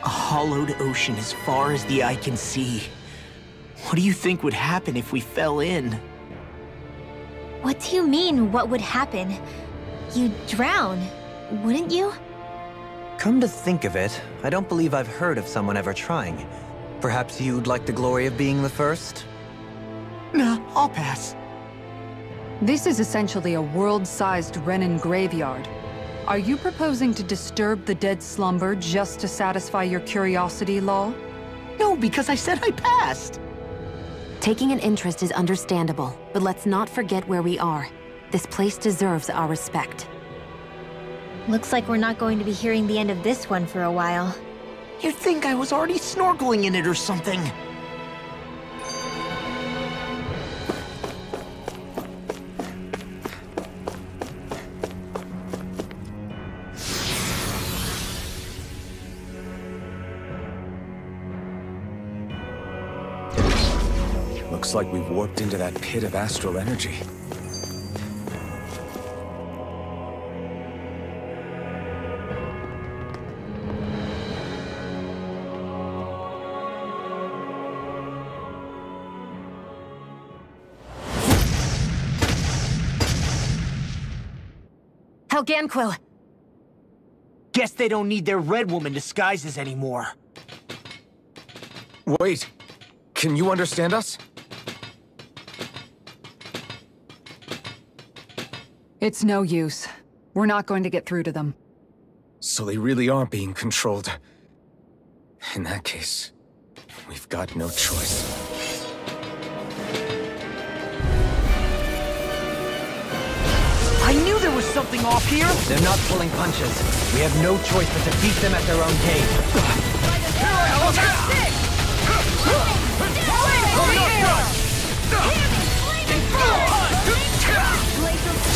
A hollowed ocean as far as the eye can see. What do you think would happen if we fell in? What do you mean, what would happen? You'd drown, wouldn't you? Come to think of it, I don't believe I've heard of someone ever trying. Perhaps you'd like the glory of being the first? Nah, I'll pass. This is essentially a world-sized Renan graveyard. Are you proposing to disturb the dead slumber just to satisfy your curiosity, Lal? No, because I said I passed. Taking an interest is understandable, but let's not forget where we are. This place deserves our respect. Looks like we're not going to be hearing the end of this one for a while. You'd think I was already snorkeling in it or something. Looks like we've warped into that pit of astral energy. Helganquil! Guess they don't need their Red Woman disguises anymore. Wait, can you understand us? It's no use. We're not going to get through to them. So they really are being controlled. In that case, we've got no choice. I knew there was something off here! They're not pulling punches. We have no choice but to beat them at their own game.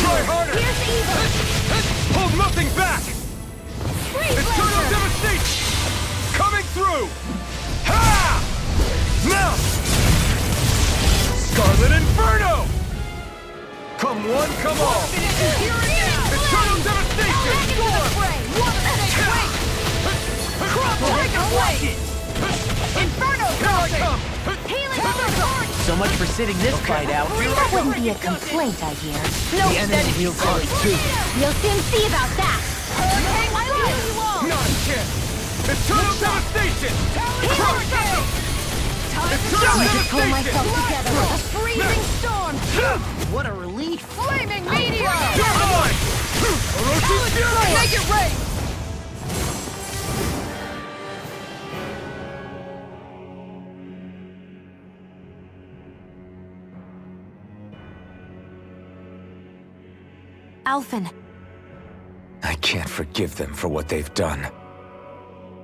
Try harder! Hold nothing back! Eternal devastation! Coming through! Ha! Now! Scarlet Inferno! Come one, come all! Eternal devastation! Inferno! Here I come! So much for sitting this fight out. That wouldn't be a complaint, I hear. The enemy feels sorry too. We'll soon see about that! Not a chance! Eternal devastation! Hurricane! I just pull myself together with a freezing storm! What a relief. Flaming meteor! You're mine! Orochi's Fury! Make it rain! Alphen, I can't forgive them for what they've done.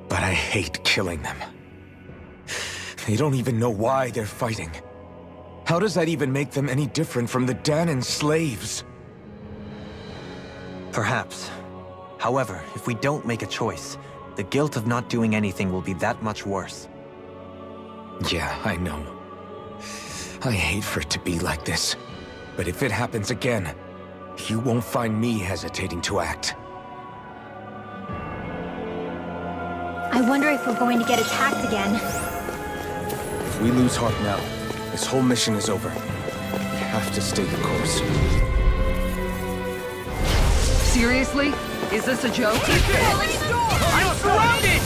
But I hate killing them. They don't even know why they're fighting. How does that even make them any different from the Dahnan slaves? Perhaps. However, if we don't make a choice, the guilt of not doing anything will be that much worse. Yeah, I know. I hate for it to be like this. But if it happens again, you won't find me hesitating to act. I wonder if we're going to get attacked again. If we lose heart now, this whole mission is over. We have to stay the course. Seriously? Is this a joke? I'm surrounded!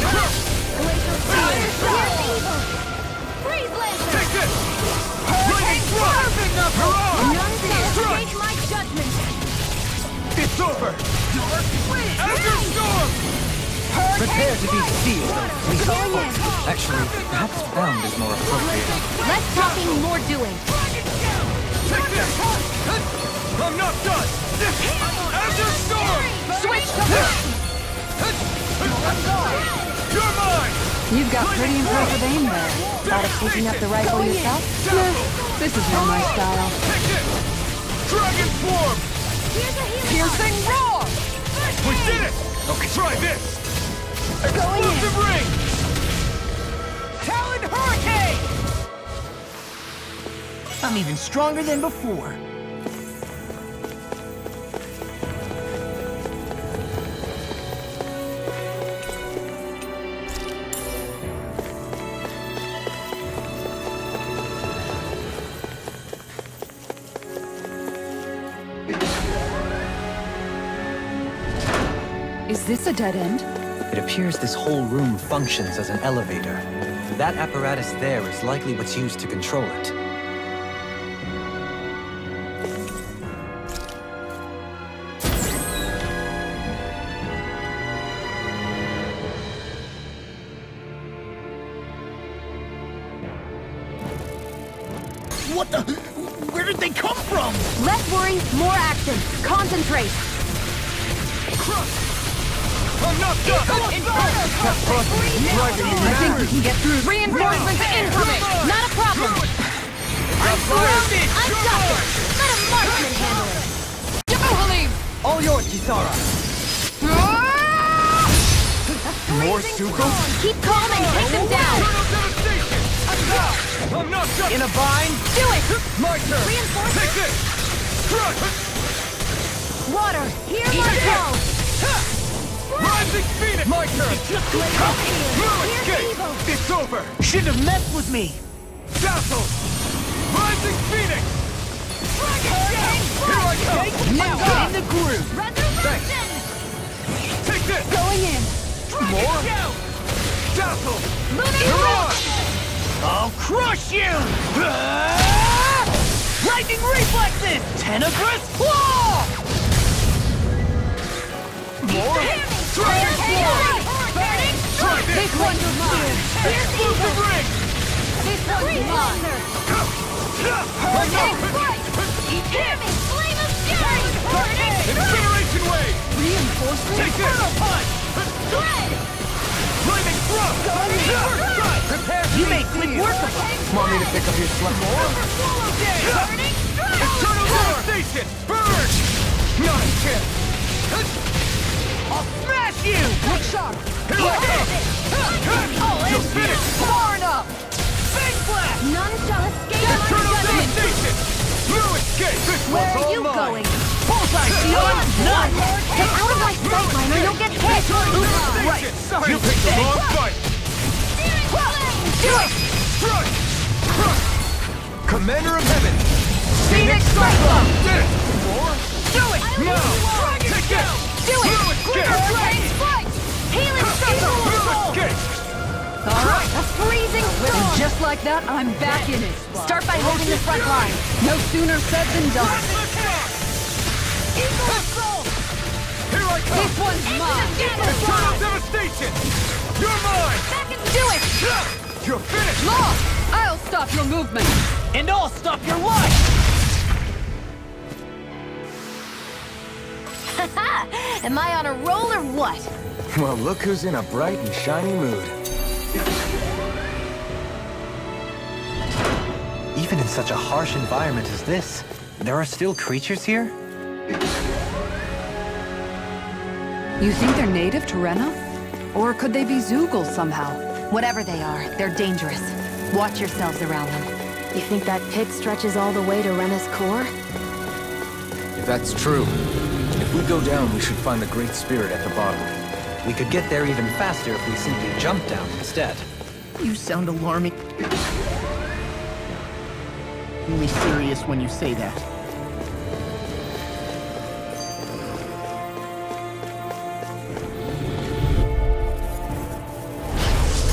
Freeze laser! Take this! Lightning thrust! None can escape my judgment! It's over! Azure Storm! Prepare to be sealed. Actually, perhaps bound is more appropriate. Less talking, more doing. Take this! I'm not done! Azure Storm! Switch to You're mine! You've got pretty impressive aim there. thought of picking up the rifle yourself? Nah, this is not my style. Take this! Dragon Swarm! Piercing roar! We did it! Okay, try this! Explosive ring! Talon Hurricane! I'm even stronger than before. this a dead end? It appears this whole room functions as an elevator. That apparatus there is likely what's used to control it. What the? Where did they come from? Less worry, more action. Concentrate. I'm not done! I think we can get through. Reinforcements incoming! Not a problem! I'm surrounded! I've got this! Let a marksman handle it! Halim! All yours, Kisara! More Suko? Keep calm and take them down! I'm not done! In a bind? Do it! My turn! Reinforcements! Take this! Crush! Water! Hear my call! Rising Phoenix! My turn! Move escape! It's over! Shouldn't have messed with me! Dazzle! Rising Phoenix! Here I come! Now in the groove! Resurrection! Take this! Going in! More? Dazzle! Lunar You're on! I'll crush you! Lightning reflexes! Tenebrous claw! More? Dragon Force! Try this! This one's mine! Explosive ring! This one's mine! Hear me! Flame of fury! Incineration wave! Reinforcements? Take this! Dread! Flaming thrust! Prepare You made quick work of us! Want me to pick up your slap? Burning strike! Eternal devastation! Burn! Not a chance! I'll smash you! Look sharp! Here I come! You're finished! Far enough! Big blast! None shall escape my Eternal judgment! devastation! No escape! This Where one's are all you mine! going? Bullseye shield! None! Get out of my sight, Miner! You'll get hit! Right, sorry. You picked the wrong fight! Do it! Crush! Crush! Commander of Heaven! Phoenix Cyclone! Did it! More? Do it! Now! Take this! Do it! No escape! Healing No Cycle! escape! Alright, a freezing And storm! just like that, I'm back in it. Start by holding the front line. No sooner said than done. Eagle Assault! Here I come! This one's mine! Eternal devastation! You're mine! Do it! You're finished! Law! I'll stop your movement! And I'll stop your life! Am I on a roll or what? Well, look who's in a bright and shiny mood. Even in such a harsh environment as this, there are still creatures here? You think they're native to Rena? Or could they be Zoogle somehow? Whatever they are, they're dangerous. Watch yourselves around them. You think that pit stretches all the way to Rena's core? If that's true, if we go down, we should find the Great Spirit at the bottom. We could get there even faster if we simply jump down instead. You sound alarming. Really serious when you say that.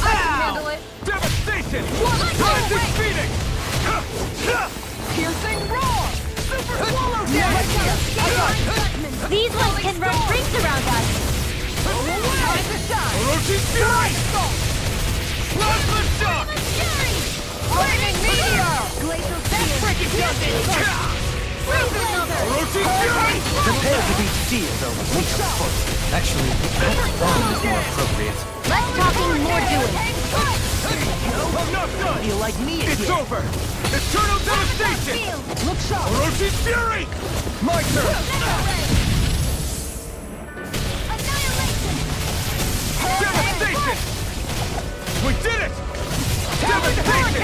Handle it! Devastation! Rising Phoenix! Piercing roar! Super swallow These ones can run rings around us! Orochi Fury! Plasma Shock! Flaming meteor! Glacial Freaking does it! Orochi Fury! Prepare to be sealed over weeks of foot. Actually, that is more appropriate. Less talking, more doing. I'm not done! Feel like me again. It's over! Eternal devastation! Look sharp! Orochi Fury! My turn! Devastation! We did it! Devastation!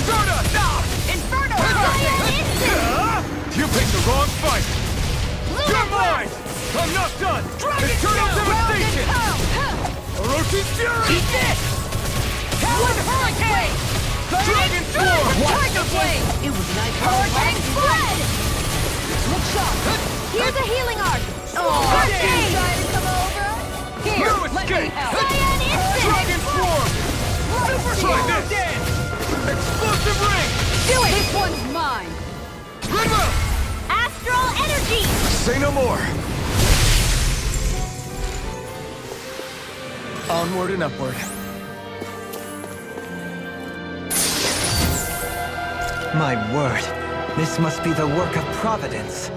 Stardust! Inferno! You picked the wrong fight! You're mine! I'm not done! Eternal devastation! Orochi Fury! Eat this! One hurricane! Dragon Swarm! Tiger Blade! It was nice. Hurricane Flood! Look sharp! Here's a healing arc! Oh, Hurricane! Trying to come over? Here, No let me escape! help. Cyan Instant! Dragon Swarm! Try this! Explosive ring! Do it! This one's mine. Remote! Astral Energy! Say no more! Onward and upward. My word, this must be the work of Providence.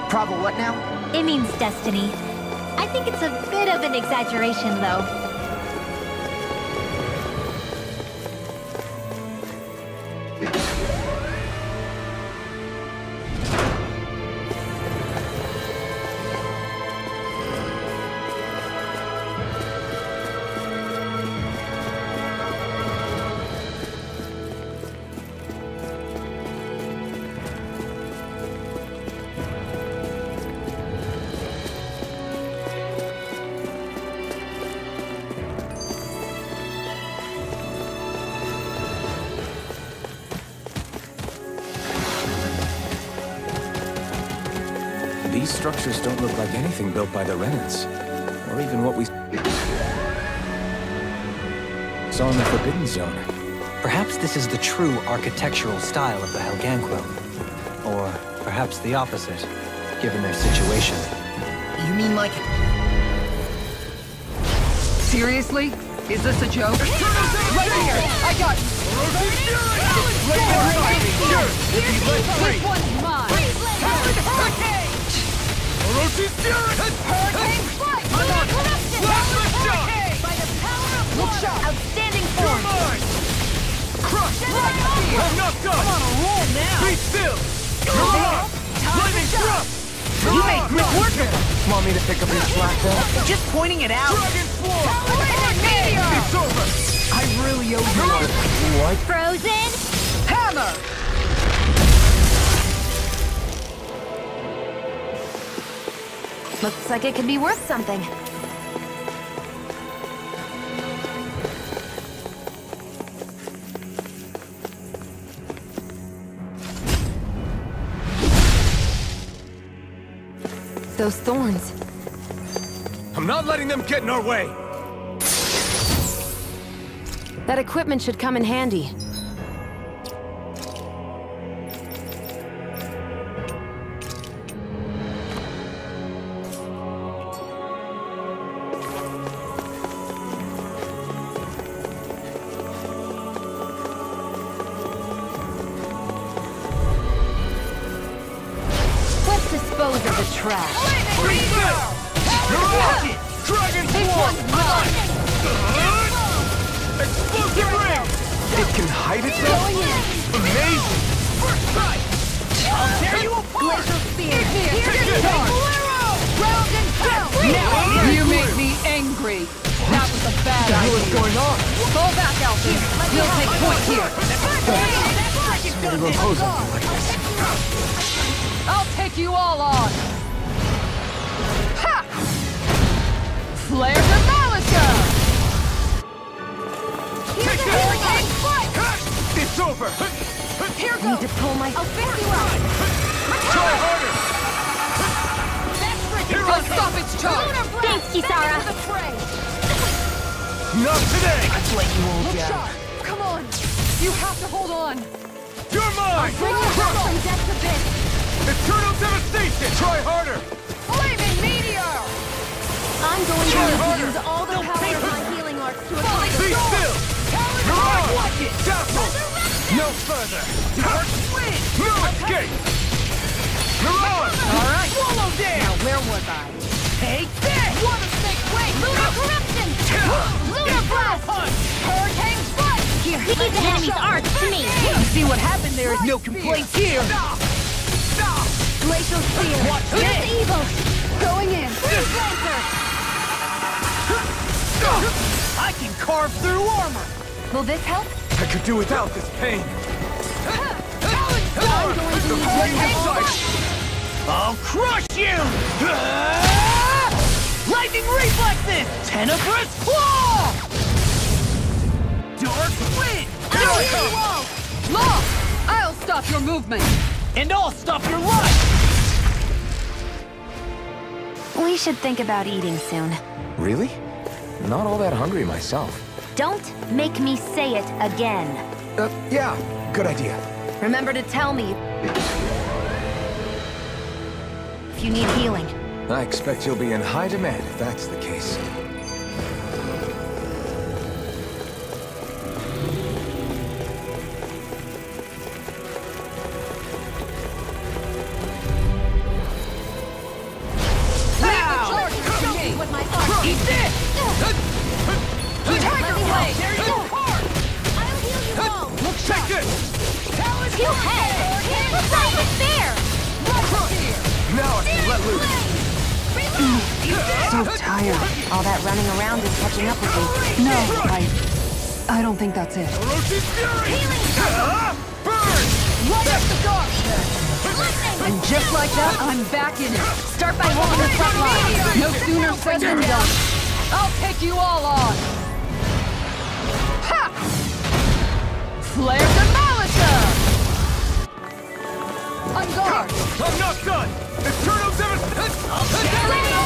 Pravo, what now? It means destiny. I think it's a bit of an exaggeration, though. These structures don't look like anything built by the Renans, or even what we saw in the Forbidden Zone. Perhaps this is the true architectural style of the Helganquil. Or perhaps the opposite, given their situation. You mean like... Seriously? Is this a joke? Right here! I got you! This one's mine! Hurricane! Hurricane Flight! Lunar Corruption! By the power of water! Outstanding form! Crush! Right I'm not done! I'm on a roll now! Be still! You're on! Lightning thrust! You make quick work of them! Want me to pick up your slack then? Just pointing it out! Dragon Swarm! It's over! I really owe you one. What? Frozen! Hammer! Looks like it could be worth something. Those thorns. I'm not letting them get in our way! That equipment should come in handy. Let's dispose of the trash. Dragon Swarm! Explosive ring! It can hide itself? Amazing! First sight! I'll tear you apart! Glacial Spear! Round and pound! You make me angry. That was a bad idea. What's going on? Fall back, Alfie. We'll take point here. Somebody will pose on me like this. I'll take you all on. Ha! Flare the Malika! Take this! It's over! Here I need goes. to pull my... I'll fix you up! Try harder! I'll stop its charge. Thanks, Kisara! Not today! Let's let you all Look down. sharp. Come on. You have to hold on. You're mine! Bring you back from death to bit! Eternal devastation! Try harder! Flaming meteor! I'm going to Try need to harder. use all the power of my healing arts to Be accomplish still! You're on! Dazzle! No further! No escape! You're on! All right. Swallow down. Now, where was I? Take this! Water Snake Wing! Lunar Corruption! Lunar Blast! Hurricane Strike! Here, leave the enemy's arts to me! You see what happened? There is no complaints here. Glacial Spear! Watch Here's this. Evil! Going in. Freeze Lancer! I can carve through armor. Will this help? I could do without this pain. I'm going to need The you flame to inside! I'll crush you! Lightning reflexes! Tenebrous claw! Dark wind! Law! I'll stop your movement! And I'll stop your life! We should think about eating soon. Really? Not all that hungry myself. Don't make me say it again. Yeah, good idea. Remember to tell me if you need healing. I expect you'll be in high demand if that's the case. Eat this! Tiger Blade! There you go! I'll heal you all! Take this! You head! It's not even fair! Now I can let loose. So tired. All that running around is catching up with me. No, I don't think that's it. Orochi's Fury! Burn! Light up the dark! And just like that, I'm back in it. Start by holding the front line. No sooner said than done. I'll take you all on. Ha! Flare Demolitor! On guard! I'm not done! Eternal Devastation!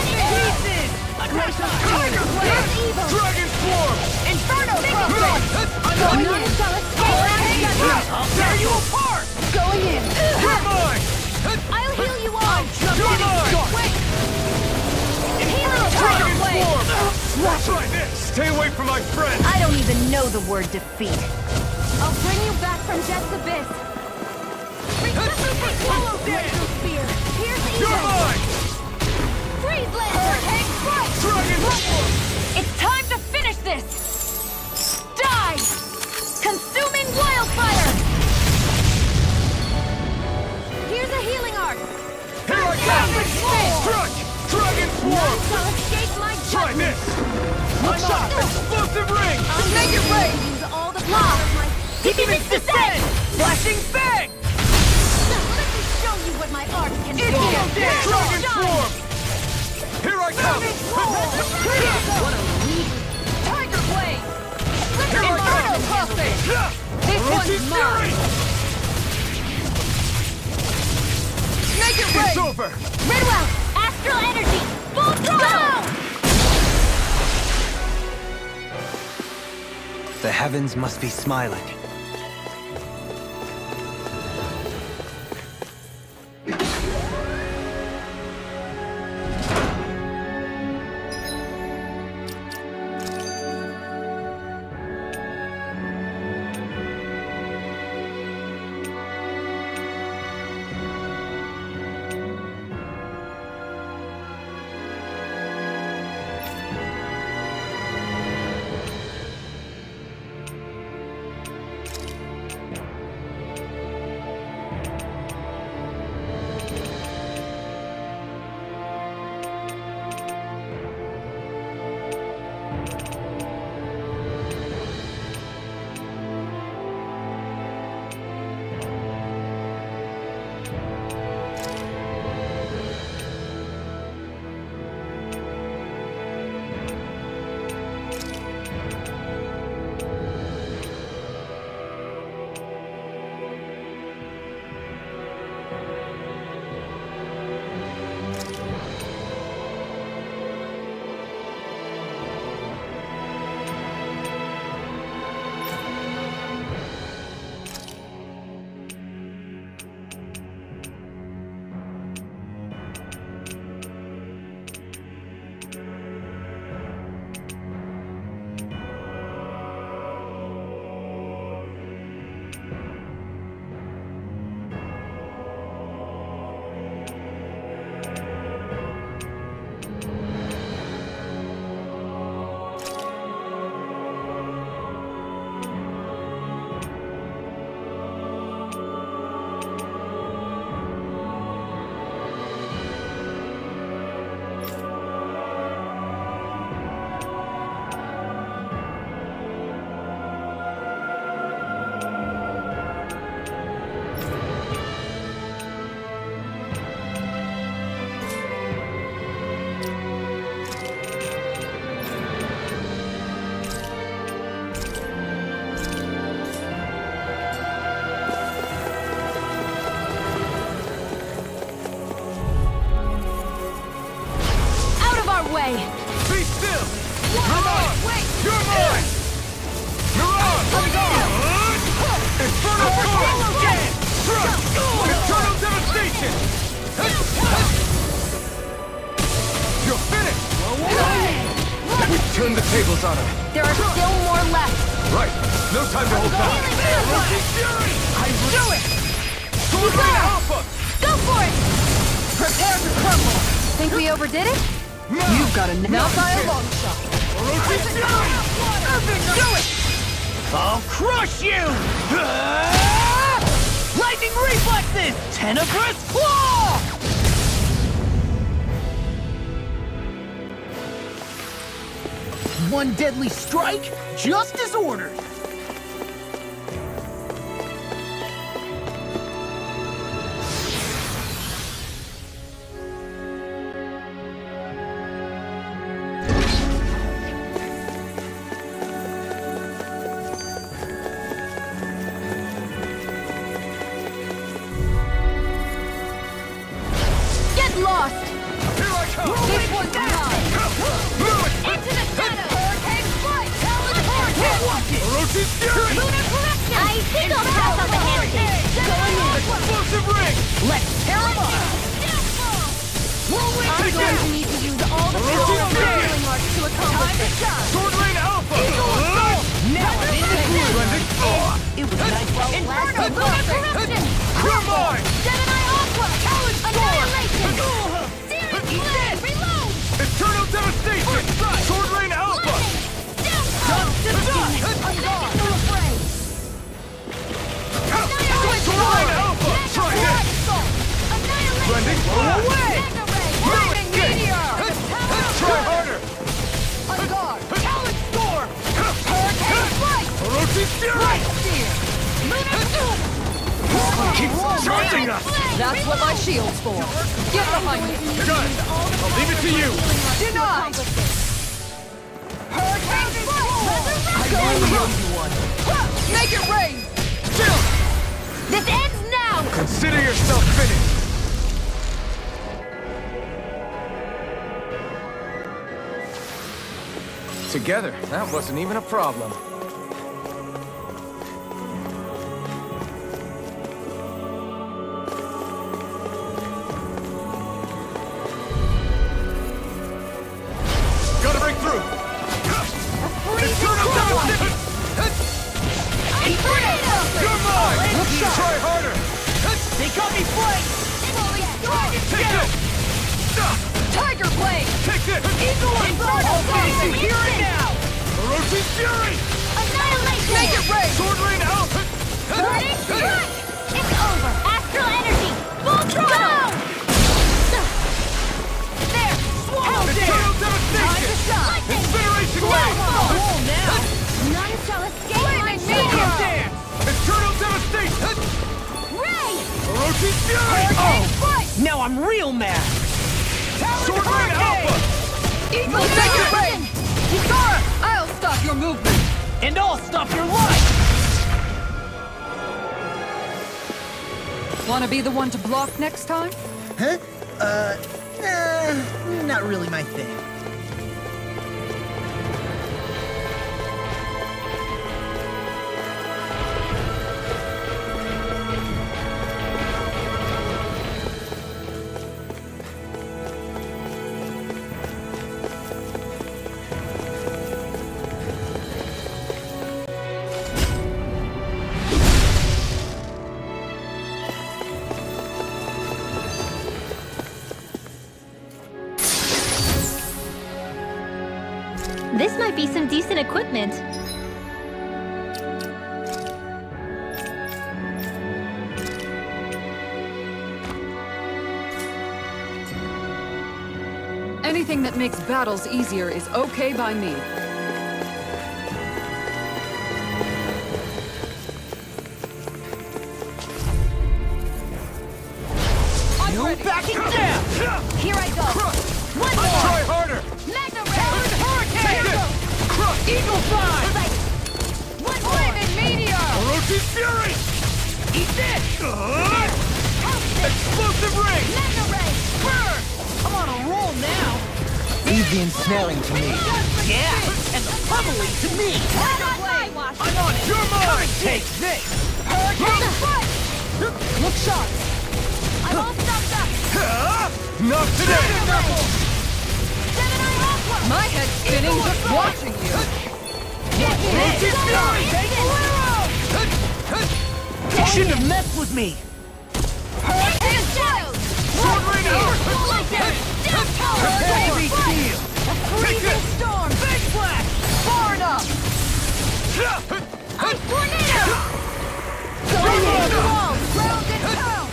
Pieces! Tiger Blade! Dragon Swarm! Inferno Cross! None shall escape! I'll tear you apart! Going in! You're mine! I'll heal you all! You're mine! Wait! Dragon Swarm! Try this! Stay away from my friend! I don't even know the word defeat. I'll bring you back from Death's Abyss! Swallow Dance! Spear! Pierce You're Eden! mine! Freeze Laser! Take Strike! Dragon Swarm! It's time to finish this! Die! Consuming Wildfire! Here's a healing arc! Here I come! Strike! Dragon Swarm! None shall escape my Try judgment! this! Explosive Ring! Make it rain! Use all the power of my... Demons descend! Flashing Fang! Let me show you what my art can do! Dragon Swarm! Here I come! Tiger Blade! Here I come! This Orochi's one's mine! Fury! Make it It's rain! over! Redwell! Astral Energy! Full throttle! The heavens must be smiling. way! Be still! You're mine! Wait! You're mine! You're on! Inferno Core! Eternal Devastation! You're finished! We turned the tables on him. There are still more left! Right. No time to hold back. I do it! Sword Rain Alpha! Go for it! Prepare to crumble! Think we overdid it? You've got a now by a long shot. Do it! I'll crush you! Lightning reflexes! Tenebrous claw! One deadly strike, just as ordered. Get lost! Here I come! This one's mine! Into the shadow! Hurricane strike! Orochi's Fury! Lunar correction! I think I'll pass on the handshake! Explosive ring! Let's tear him up! I'm going to need to use all the Orochi's power of Fury! healing arts to accomplish this. Sword Rain Alpha! Now I'm in the groove! It was nice while it Inferno lasted. lunar correction! You're mine! Gemini Aqua! Annihilation! Searing Flame! Reload! Eternal Devastation! Sword Rain Alpha! Sword Rain Alpha! Try it! Blending away! Try harder! Orochi's Fury! Keeps charging us! That's what my shield's for. Get behind me. You got it! I'll leave it to you! Denied! Make it rain! Still! This ends now! Consider yourself finished! Together, that wasn't even a problem. Gotta break through! Eternal Devastation! You're mine! Try harder! They got me flanked! Take this! Tiger Blade! Take this! Eagle Inferno! Here and now! Orochi's Fury! Annihilation! Make it rain! Sword Rain Alpha! Burning Strike! It's over! Astral Energy! Full throttle! There! Swallow there! Eternal Devastation! Lightning! Incineration Wave! None shall escape my Meteor shadow! Dance! Eternal Devastation! Ray! Orochi's Fury! Now I'm real mad! Sword Rain Alpha! Eagle Take it rain! Kisara! I'll stop your movement! And I'll stop your life! Wanna be the one to block next time? Huh? Not really my thing. This might be some decent equipment. Anything that makes battles easier is okay by me. No backing down! Here I go! One more! Try harder! Magna Ray! Hurricane! Eagle Fly! One Flaming Meteor! Orochi's Fury! Eat this! Explosive Ring! Magna Ray! Burn! I'm on a roll now! Leave the ensnaring to me. Yeah, and the pummeling to me. I'm on your mark. Take this. Look sharp! I'm all stuffed up! Not today! My head's spinning just watching you! You shouldn't have messed with me. Hurricane Shadows! Sword Rainer! Heavy steel. Freezing Storm! Big Flash. Far enough! I'm Tornado! Round and pound!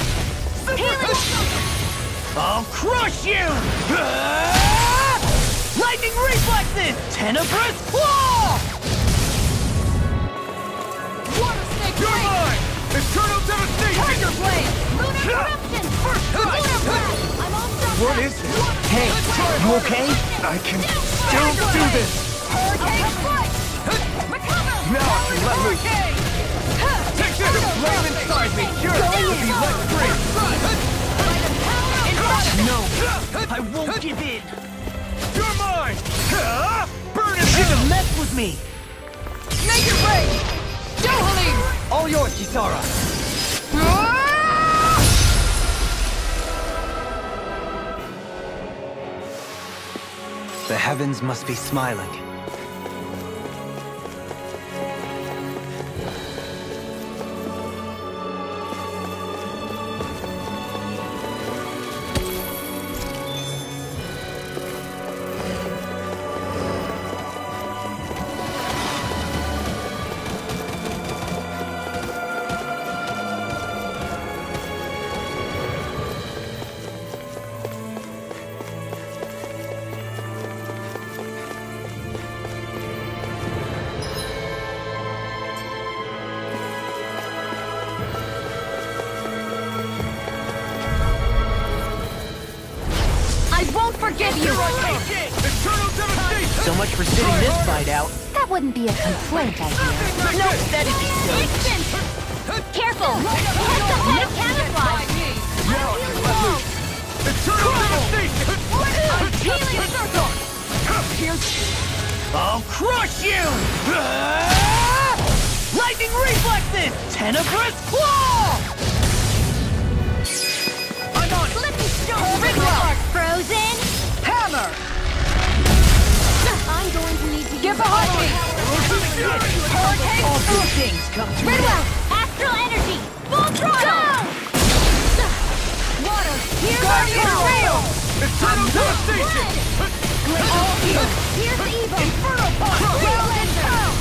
Healing! I'll crush you! Lightning reflexes! Tenebrous claw! Water Snake You're Blade! mine! Eternal devastation! Tiger Blade! Lunar Eruption! Lunar Blast! I'm all stuffed What up. is it? Hey, you okay? I can still do this! Hurricane Strike! Recover! Now I can let loose! Take this! The flame inside me yearns to be let free! No, I won't give in. You're mine! Burn in Shouldn't hell! have messed with me. Naked Rage! Dohalim! All yours, Kisara. The heavens must be smiling. Forgive you! Eternal devastation! So much for sitting this fight out. That wouldn't be a complaint, I hear. No, that'd be so. Instant! Careful! Heads up, head camouflage! Now I can let loose! Eternal devastation! Healing circle! I'll crush you! Lightning reflexes! Tenebrous claw! I'm on. Flippy Stone! Rigmark! Frozen! Hammer! I'm going to need to Get behind me! Hurricane! All good things come to me. Ridwell! Astral Energy! Full throttle! Water! Here's our Guardian Eternal devastation! Here's the Evo! Inferno Punch! Whirlwind Pound!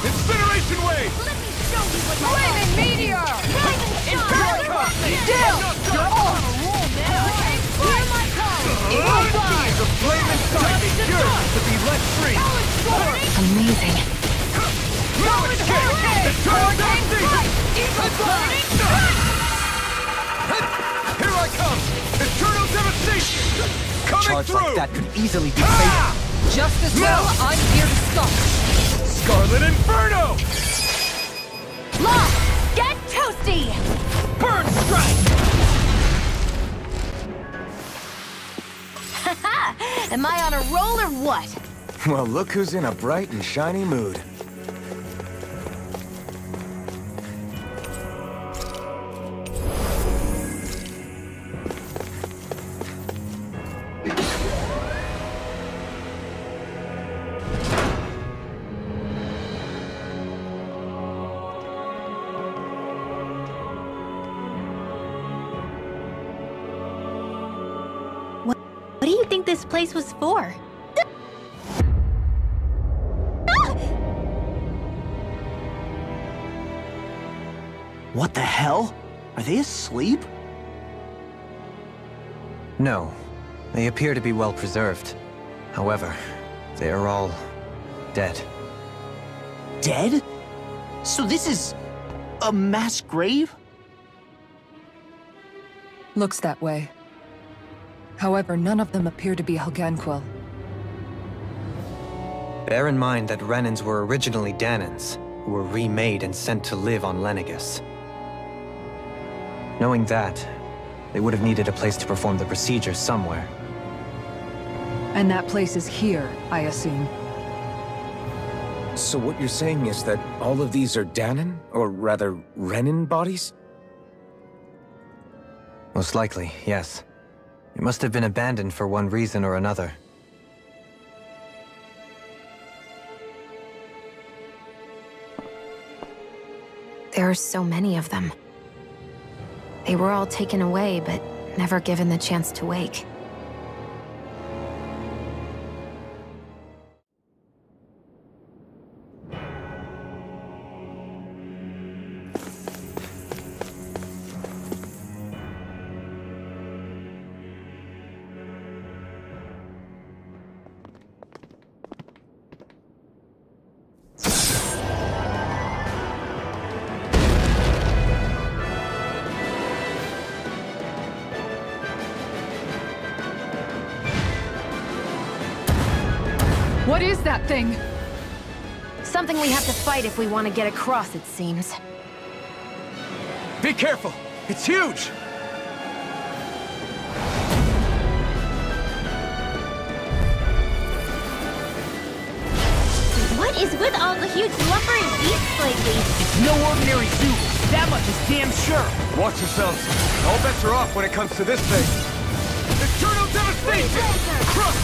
Incineration wave! Let me show you what you Flaming Meteor! Rising Star! Still! You're on a roll now! Hear my call! The flame inside me yearns to be let free! Amazing. Now it's kick! Eternal devastation! Here I come! Eternal devastation! Coming Charge through! like that could easily be fatal. Just as well, I'm here to stop. Scarlet Inferno! Lost! Get toasty! Burn strike! Am I on a roll or what? Well, look who's in a bright and shiny mood. What do you think this place was for? What the hell? Are they asleep? No, they appear to be well preserved. However, they are all dead. Dead? So this is a mass grave? Looks that way. However, none of them appear to be Helganquil. Bear in mind that Renans were originally Danans, who were remade and sent to live on Lenegus. Knowing that, they would have needed a place to perform the procedure somewhere. And that place is here, I assume. So what you're saying is that all of these are Dahnan, or rather, Renan bodies? Most likely, yes. It must have been abandoned for one reason or another. There are so many of them. They were all taken away, but never given the chance to wake. What is that thing? Something we have to fight if we want to get across, it seems. Be careful! It's huge! What is with all the huge lumbering beasts lately? It's no ordinary zoo. That much is damn sure. Watch yourselves. All bets are off when it comes to this thing. Eternal Devastation! Crush!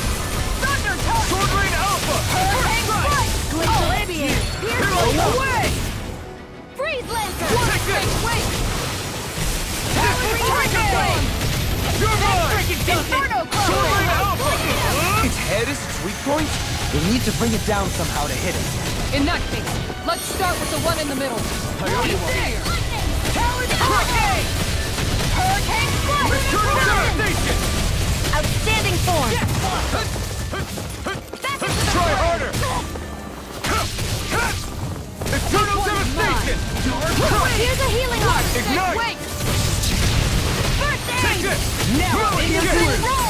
Thunder Touch! Sword Rain Alpha! Hurricane Strike! Glacial Spear! Hero away! Freeze Lancer! Take this! Wait! Hurricane! You're mine! Inferno Sword Rain Alpha! Its head is its weak point? You'll need to bring it down somehow to hit it. In that case, let's start with the one in the middle. Lightning! Hurricane! Hurricane Strike! Eternal Devastation! Outstanding form! Try harder! Eternal Devastation! Here's a healing arc! Ignite! Wait! First Take aid! this! Now! Roll!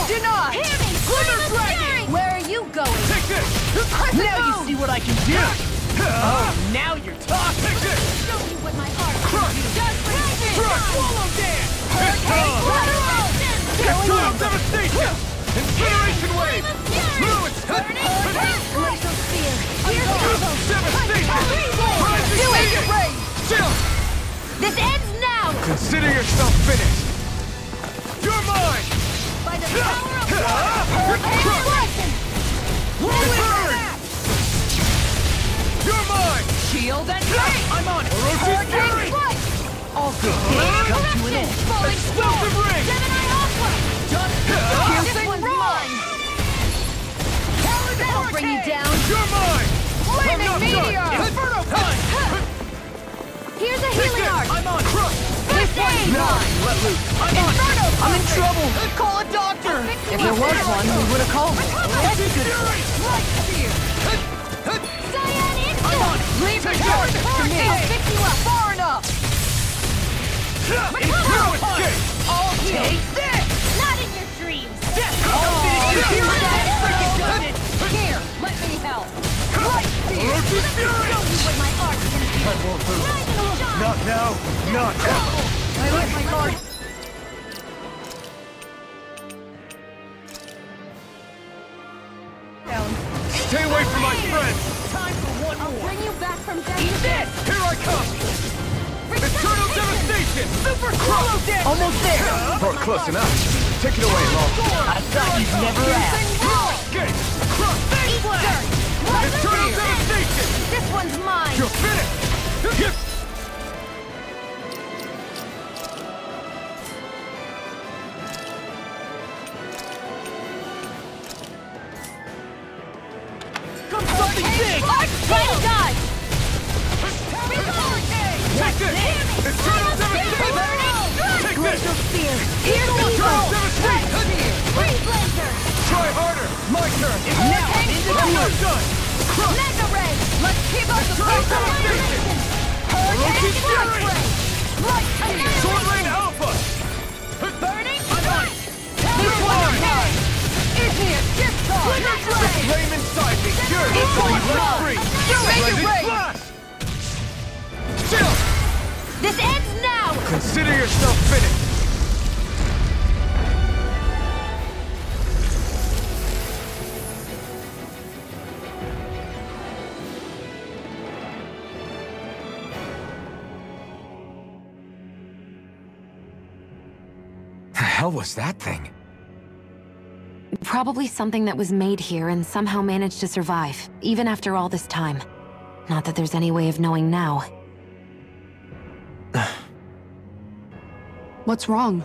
Deny! Hear me! Glimmer Dragon! Where are you going? Take this! Now you see what I can do! Oh, now you're talking! Take this! Show you what my heart Crush! can do! Just breathe! Crush! Swallow dance! It's Hurricane done! Eternal Devastation! Incineration Wave! Fluid! Glacial Spear! Here's Evo! Devastation! Do it! Rising! Chill! This ends now! Consider yourself finished! You're mine! By the power of Hurricane Lightning! Burn! You're mine! Shield and light! I'm on it! Orochi's Fury! Strike! All good things come to an end. Falling Explosive Storm! Ring! Gemini Aqua! This one's mine! That'll bring you down! You're mine! Flaming Meteor! Inferno Punch! Here's a healing arc! I'm on it! First aid! Let loose! I'm on it! Inferno I'm in Punch! trouble! Call a doctor! If there was one, we would have called it. That's a good Fury! Light Spear! Cyan Insect! I'm on it! Leave Take it that! to me! I'll fix you up! Far enough! Inferno Escape! All healed! Take this! Not in your dreams! I'll finish you! Freaking done it! Here, let me help! Light Spear! Orochi's Fury! Show you what my art can do! I won't lose. Rising Shine! Not now! Not now! I like my card. Stay away from my friends! Time for one I'll more. bring you back from death Eat to this! Here I come! Eternal Devastation! Super swallow dip! Almost there! Oh, close enough. Take it away, Law. I thought you'd never ask. Escape! Crush! Eat dirt! Eternal Devastation! This one's mine! You're finished! Yep. Come something big! Tail dive! Take this! Eternal Devastation! Take this! Glacial Spear! Here's Eternal Evo! Devastation! Freeze Laser! Try harder! My turn! Now I'm in the I'm not field! done! Crush! Mega Ray! Let's keep up the Eternal pace of our Devastation! mission! Hurricane Orochi's Strike Fury! Ray! Light Spear! Sword Rain Alpha! Burning I'm on it! This one's mine! Igneous Discharge! The Ray! flame inside me! Fury! It's Let on free! Mega Blended Ray! Blast! Chill! This ends now! Consider yourself finished! hell was that thing? Probably something that was made here and somehow managed to survive, even after all this time. Not that there's any way of knowing now. What's wrong?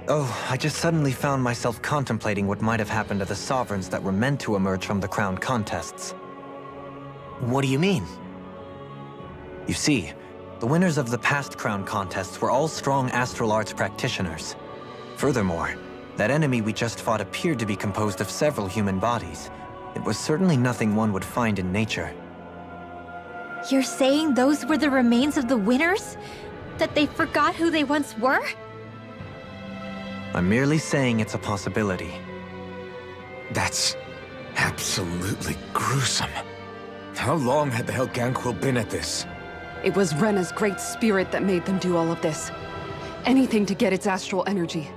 Oh, I just suddenly found myself contemplating what might have happened to the sovereigns that were meant to emerge from the crown contests. What do you mean? You see, the winners of the past crown contests were all strong astral arts practitioners. Furthermore, that enemy we just fought appeared to be composed of several human bodies. It was certainly nothing one would find in nature. You're saying those were the remains of the winners? That they forgot who they once were? I'm merely saying it's a possibility. That's absolutely gruesome. How long had the Helganquil been at this? It was Rena's great spirit that made them do all of this. Anything to get its astral energy.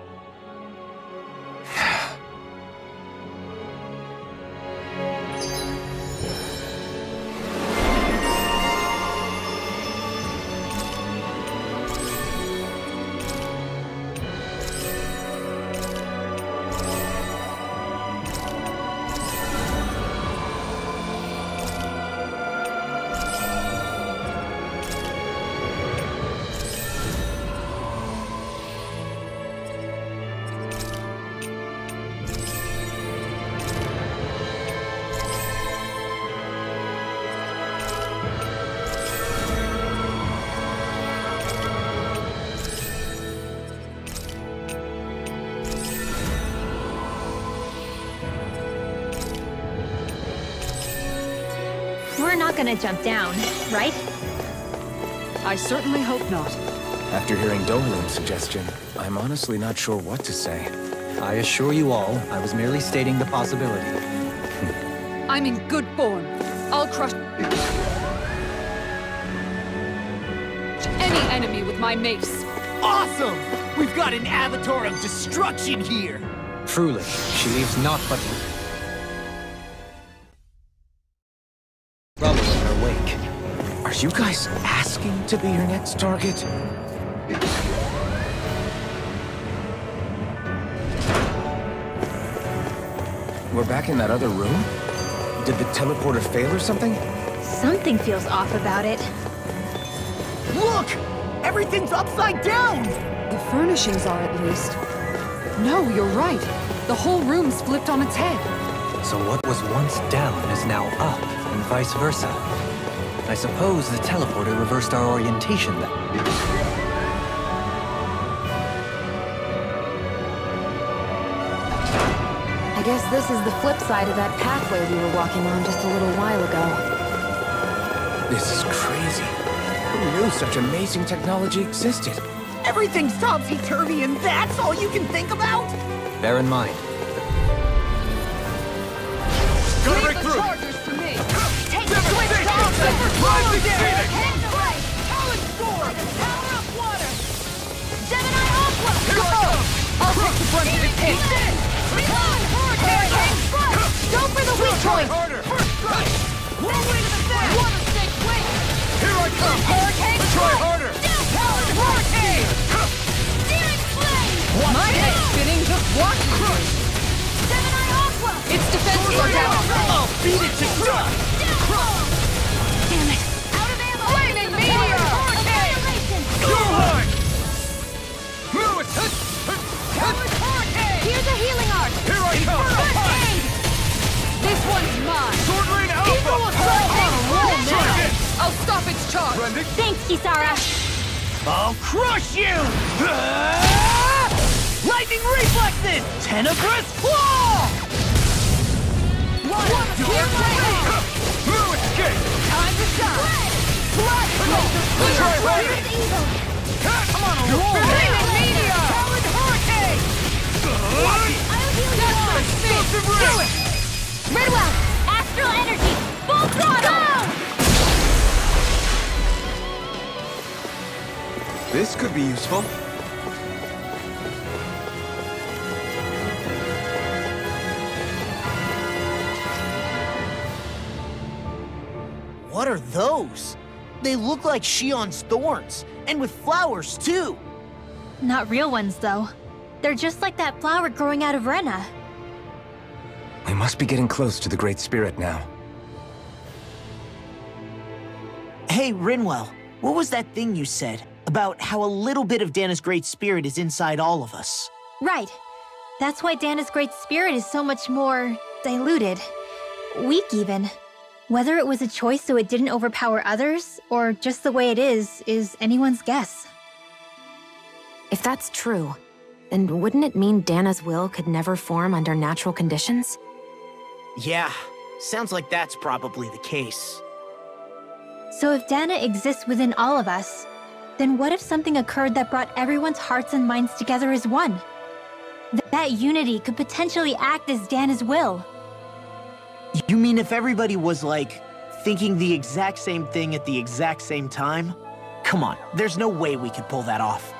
We're not gonna jump down, right? I certainly hope not. After hearing Dohulun's suggestion, I'm honestly not sure what to say. I assure you all, I was merely stating the possibility. I'm in good form. I'll crush any enemy with my mace. Awesome! We've got an avatar of destruction here! Truly, she leaves naught but rubble in her wake. Are you guys asking to be your next target? We're back in that other room? Did the teleporter fail or something? Something feels off about it. Look! Everything's upside down! The furnishings are, at least. No, you're right. The whole room's flipped on its head. So what was once down is now up, and vice versa. I suppose the teleporter reversed our orientation then. I guess this is the flip side of that pathway we were walking on just a little while ago. This is crazy. Who knew such amazing technology existed? Everything's topsy-turvy and that's all you can think about? Bear in mind, Gotta break through! Take the switch off! Hands away! Talon Storm! Like a tower of water! Gemini Aqua! Here I come! I'll take the brunt of the pain! Reload! Hurricane Strike! Go for the weak point! Harder! First strike! One way to the back! One mistake, wait! Here I come! Hurricane Try Strike! harder! Talon Hurricane! Searing Flame! My head's spinning just watching you. Gemini Aqua! Its defenses are down. I'll beat it to dust! Damn it! Out of ammo! Flaming Meteor! Annihilation! Go hard! Move it! Talon Hurricane! Here's a healing arc! Here I come! First aid! This one's mine. Sword Rain People will Alpha! try and roll now! I'll stop its charge. Blending! Thanks, Kisara! I'll crush you! Lightning reflexes! Tenebrous claw! One, Your blade! Move escape! time to shine! Blood! Try harder! Evil! Come on, Flaming Meteor! Talon Hurricane! I'll heal you all! Explosive Do ray! it! Redwell! Astral energy! Full throttle! This could be useful. What are those? They look like Shion's thorns, and with flowers too. Not real ones, though. They're just like that flower growing out of Rena. We must be getting close to the Great Spirit now. Hey, Rinwell, what was that thing you said about how a little bit of Dana's Great Spirit is inside all of us? Right. That's why Dana's Great Spirit is so much more diluted. Weak, even. Whether it was a choice so it didn't overpower others, or just the way it is anyone's guess. If that's true, then wouldn't it mean Dana's will could never form under natural conditions? Yeah, sounds like that's probably the case. So if Dana exists within all of us, then what if something occurred that brought everyone's hearts and minds together as one? That unity could potentially act as Dana's will. You mean if everybody was, like, thinking the exact same thing at the exact same time? Come on, there's no way we could pull that off.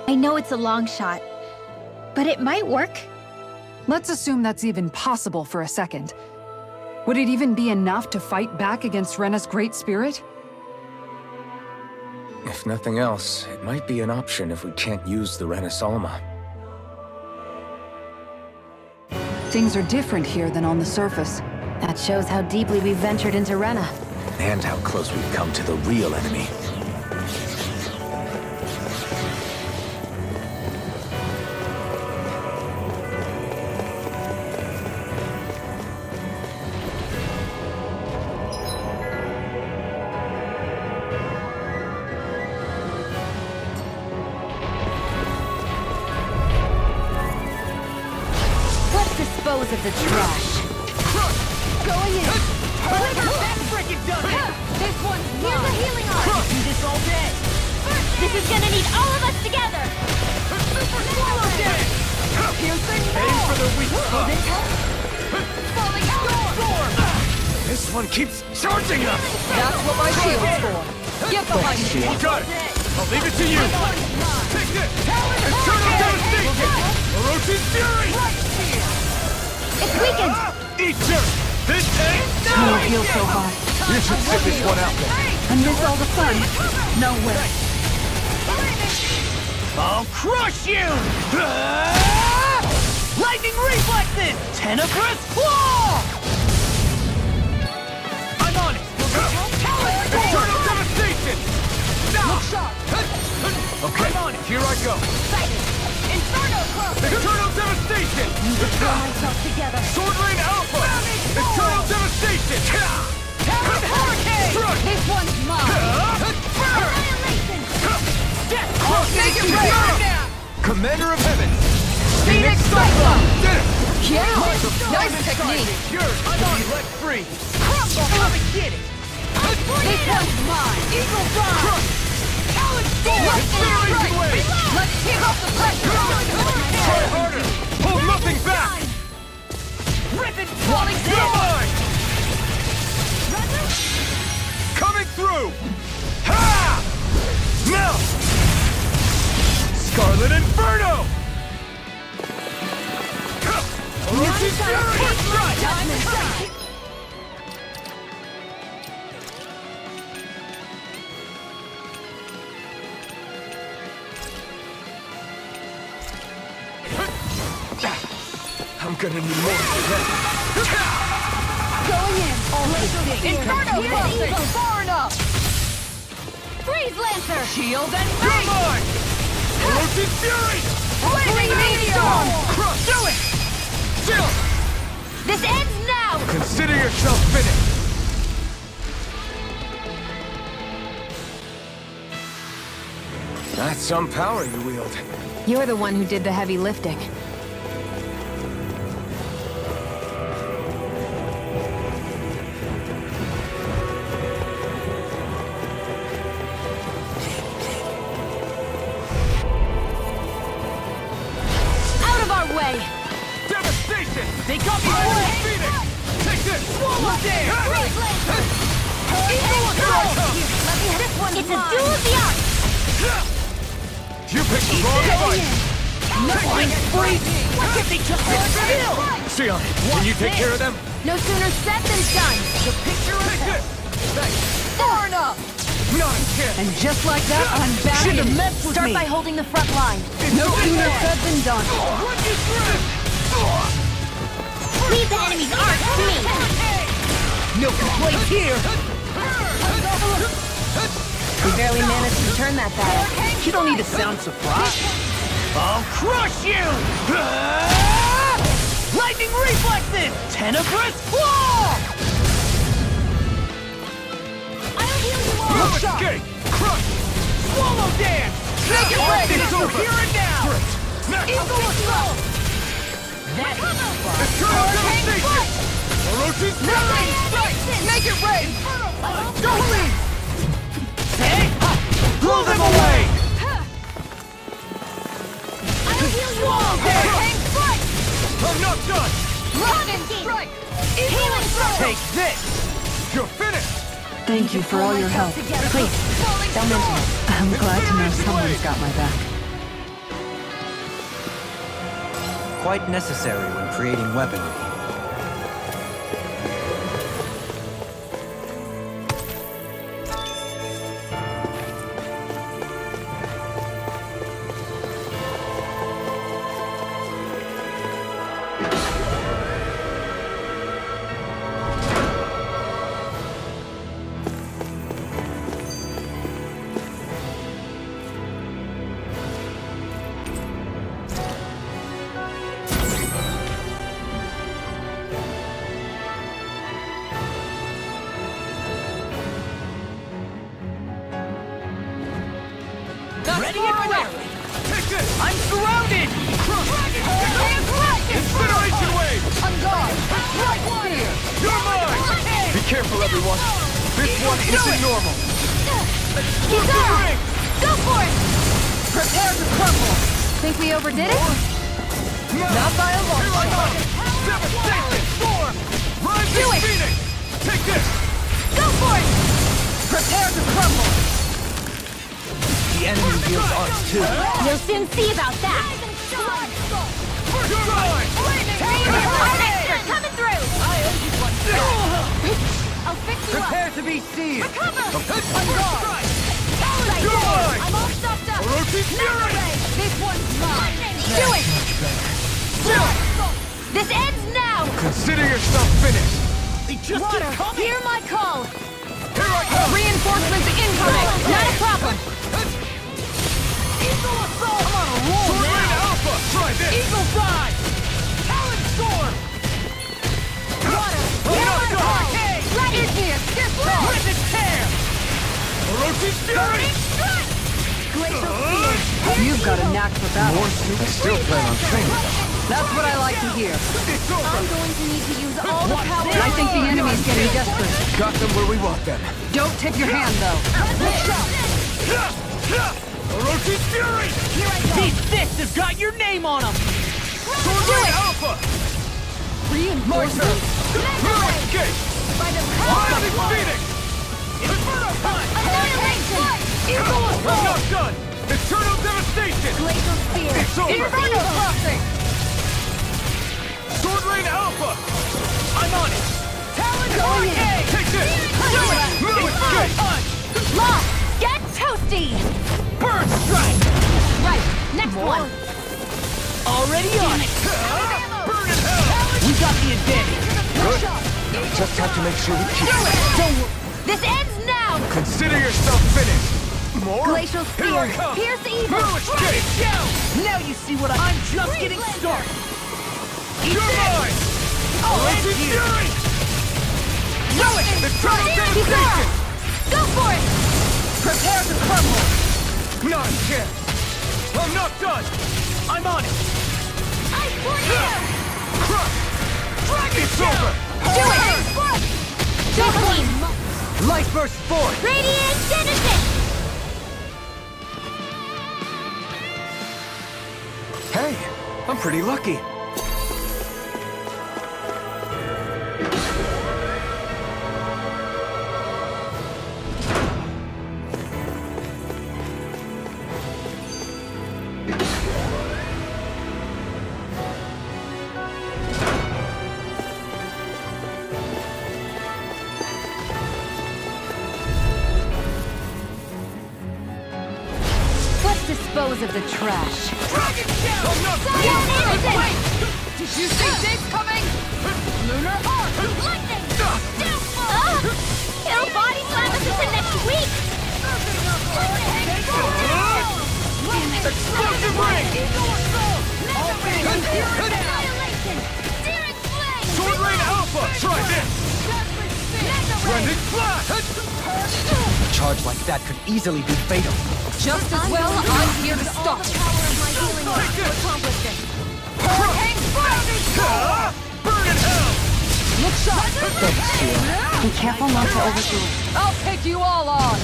I know it's a long shot, but it might work. Let's assume that's even possible for a second. Would it even be enough to fight back against Rena's Great Spirit? If nothing else, it might be an option if we can't use the Renasolma. Things are different here than on the surface. That shows how deeply we've ventured into Rena. And how close we've come to the real enemy. Dispose of the trash. Going in. Freaking done it! This one's mine. Here's a healing arm. Do this all day! This is gonna need all of us together. Aim for the weak spot! Falling storm. This one keeps charging us! That's what my shield's for. Get behind me. Got it! I'll leave it to you! Take this! Eternal devastation! Orochi's fury! It's weakened. Eater! This ain't I don't feel so hot. You should sit this one out then. And miss all the fun. No way. I'll crush you! Lightning reflexes! Tenebrous claw! I'm on it! Eternal devastation! Look sharp! Okay, I'm on it! here I go! Inferno cross. Eternal devastation! Draw myself together. Sword Rain Alpha! Eternal devastation! Hurricane. This one's mine. Annihilation. Make it rain! Commander of Heaven! Phoenix Cyclone! Did it! Yeah! Nice technique! Yours! I'm on it! Let free! Crumble! Come and get it! This one's mine. Eagle Fly! Talon Storm! Experience wave! Let's kick off the pressure. Try harder! Pull nothing back! Rippin' Falling mine! Coming through! Ha! Now! Scarlet Inferno! Orochi's fury! First strike! I'm gonna need more than that. Going in. Inferno crossing. Far enough. Freeze Lancer. Shield and You're mine! Orochi's fury! Flaming Meteor. Crush! Do it! Chill! This ends now. Consider yourself finished! That's some power you wield. You're the one who did the heavy lifting. Out of our way. Devastation! They got me Fire away! Phoenix! Take this! Swallow there! Freeze Lancer. Let me hit this one. It's a duel of the arts. You picked the wrong fight! Nothing free! What if they just sit still? Xion, can you take care of them? No sooner said than done. The picture of Take hell. this! Thanks. Far enough. Not a chance! And just like that, I'm back Should've in. messed with Start me. by holding the front line. No sooner said than done. Leave the enemy's arc to me. No complaints here. We barely managed to turn that battle. You don't need to sound surprised. I'll crush you! Lightning reflexes! Tenebrous claw! I'll heal you all. Escape! Crush! Swallow dance! Make it All break! this It's for over! here and now! Eagle assault. That Eternal devastation! Orochi's fury! Make it rain. Go lead! Hey! Blow them away! I'll heal you all. Hang foot. I'm not done! Dragon strike. Healing throw. Take this! You're finished! Thank you for all your help. Please, don't mention it. I'm glad to know someone's got my back. Quite necessary when creating weaponry. Ready and wary! Take this! I'm surrounded! Incineration wave! On guard! Right here! You're mine! Be careful, everyone! This one isn't normal! He's up. Go for it. Prepare to crumble! Think we overdid it? Not by a long Here I shot! go! Devastation! Storm! Rising Do it! Phoenix! Take this! Go for it. Prepare to crumble! The enemy wields arts too. You'll soon see about that. You're mine! Coming through. I owe you one. I'll fix you up. Prepare to be seized! Recover. On guard. You're mine! I'm all stopped up. Orochi's fury! This one's mine. Do it. This ends now. Consider yourself finished! They just keep coming! Hear my call. Here I come! Reinforcements incoming! Not a problem. Eagle assault! I'm on a roll Sword Rain now! Alpha! Try this! Eagle dive! Talon storm! Hear my call. Dragon here. Risen tear! Orochi's fury! You've got a knack for battle. I still plan on training. That's what I like to hear. It's over! I'm going to need to use all the power. I think the enemy's getting desperate. Got them where we want them. Don't tip your hand, though. Orochi's fury! These fists have got your name on them! Sword Rain Alpha! My turn! No escape! Rising Phoenix! Inferno Punch! Annihilation. I'm not done! Eternal devastation! Glacial spear. It's over! Inferno crossing. Sword Rain Alpha! I'm on it! Talon Going in. Arcade! Take this! Do it! No escape! Punch! Lost. Get toasty. Burn strike! Right. Next one. Already on it! Burn in hell! We got the advantage! Good. Just have to make sure we keep it. Don't worry! This ends now. Consider yourself finished! More? Glacial Here I spear. come! Pierce evil. No escape! Now you see what I'm just getting started! You're mine! Orochi's fury! Do it! Eternal He's devastation! Go for it. Prepare to crumble! Not a chance! I'm not done! I'm on it! Ice tornado. Crush! It's over! Do it. Double. Light burst forth! Radiant Genesis. Hey, I'm pretty lucky. dispose of the trash. Dragon Shell! Did you see this coming? Lunar Arc! Lightning! It'll body slam us into next week! Explosive ring! Annihilation! Searing flame! Sword Rain Alpha! Try this! Rending Flash! A charge like that could easily be fatal. Just as well, I'm here to stop it. Hurricane Fire! Burn in hell! Look sharp! Thanks, Shira. Be careful not to overdo it. I'll take you all on!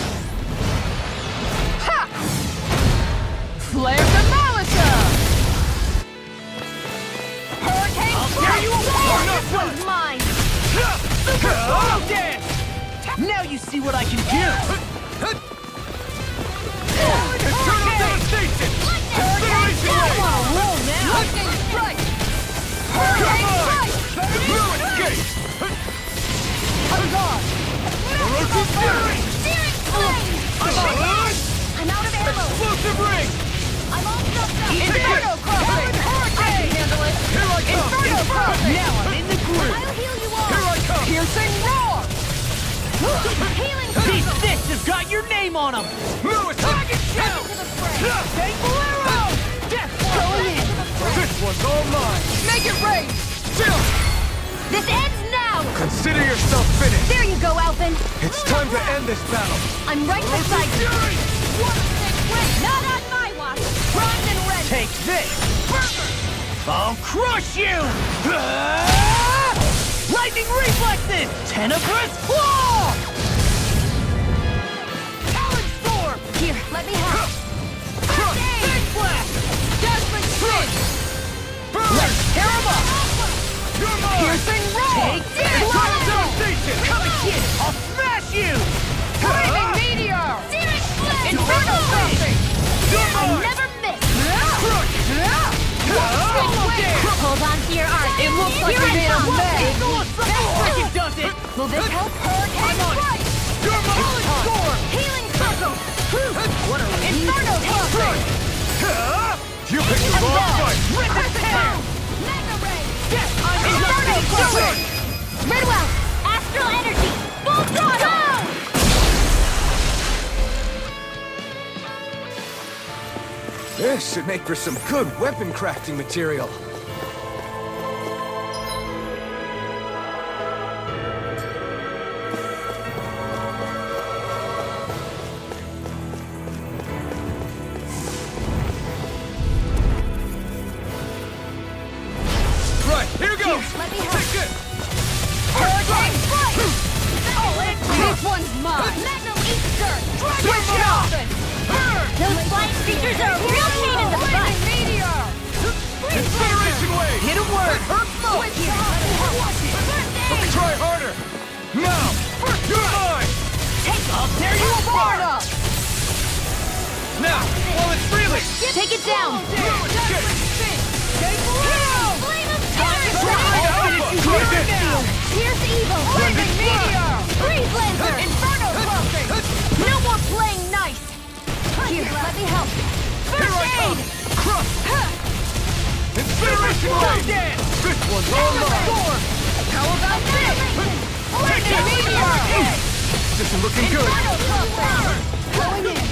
Ha! Flare Demolisher! Hurricane Fire! This one's mine! Super Solo Dance! Now you see what I can do! Eternal Devastation! Incineration Ray! Lightning Strike! Hurricane Strike! Ruin Gate! Hazard! Orochi's Fury! Searing flame! I'm out of ammo! Explosive Ring! I'm all stuffed up! Inferno Crossing! I can handle it! Here I come! Inferno Crossing! Now I'm in the groove! I'll heal you all! Here I come! Piercing Roar! Healing These circle! fists have got your name on them! Lewis! Dragon Shell! Thankful arrow! Death going in! This one's all mine! Make it rain! Chill! This ends now! Consider yourself finished! There you go, Alphen! It's time to end this battle! I'm right beside you! Not on my watch! Bronze and red! Take this! I'll crush you! Lightning reflexes! Tenebrous claw! Talon storm! Here, let me help! Big blast! Desperate Spin! Let's tear 'em up! You're mine! Piercing Roar! Take this! Eternal Devastation! Come and get it! I'll smash you! Flaming Meteor! Searing flame! Inferno Crossing! You're I mine! never miss! Hold on to your art! It looks like we made a mess! I think it does it! Will this help? Hurricane Strike! You're mine! Storm! Healing circle! What a Inferno Crossing! You picked the wrong fight! Rip his hair! Mega ray! Yes, I'm Inferno Crossing! Redwell! Astral energy! Full throttle! This should make for some good weapon crafting material. Right, here goes! Let me help! Take this! Hurricane Strike! This one's mine! Magnum Easter! Switch it off! Those flying creatures are a real pain in the butt! Flaming Meteor! Incineration Wave! Hit 'em where it hurts most! Let's try harder! Now! You're mine! I'll tear you apart! Barna! Now! While it's reeling! Take it down! Ruin Gate! Flame of terror! Try this! Here's evil! Flaming Meteor! Freeze Lancer! Inferno Crossing! No more playing nice! Here, let me help! Here I come! Crush! Incineration Wave! This one's all mine! How about this? Flaming Meteor! This is looking good! Going in!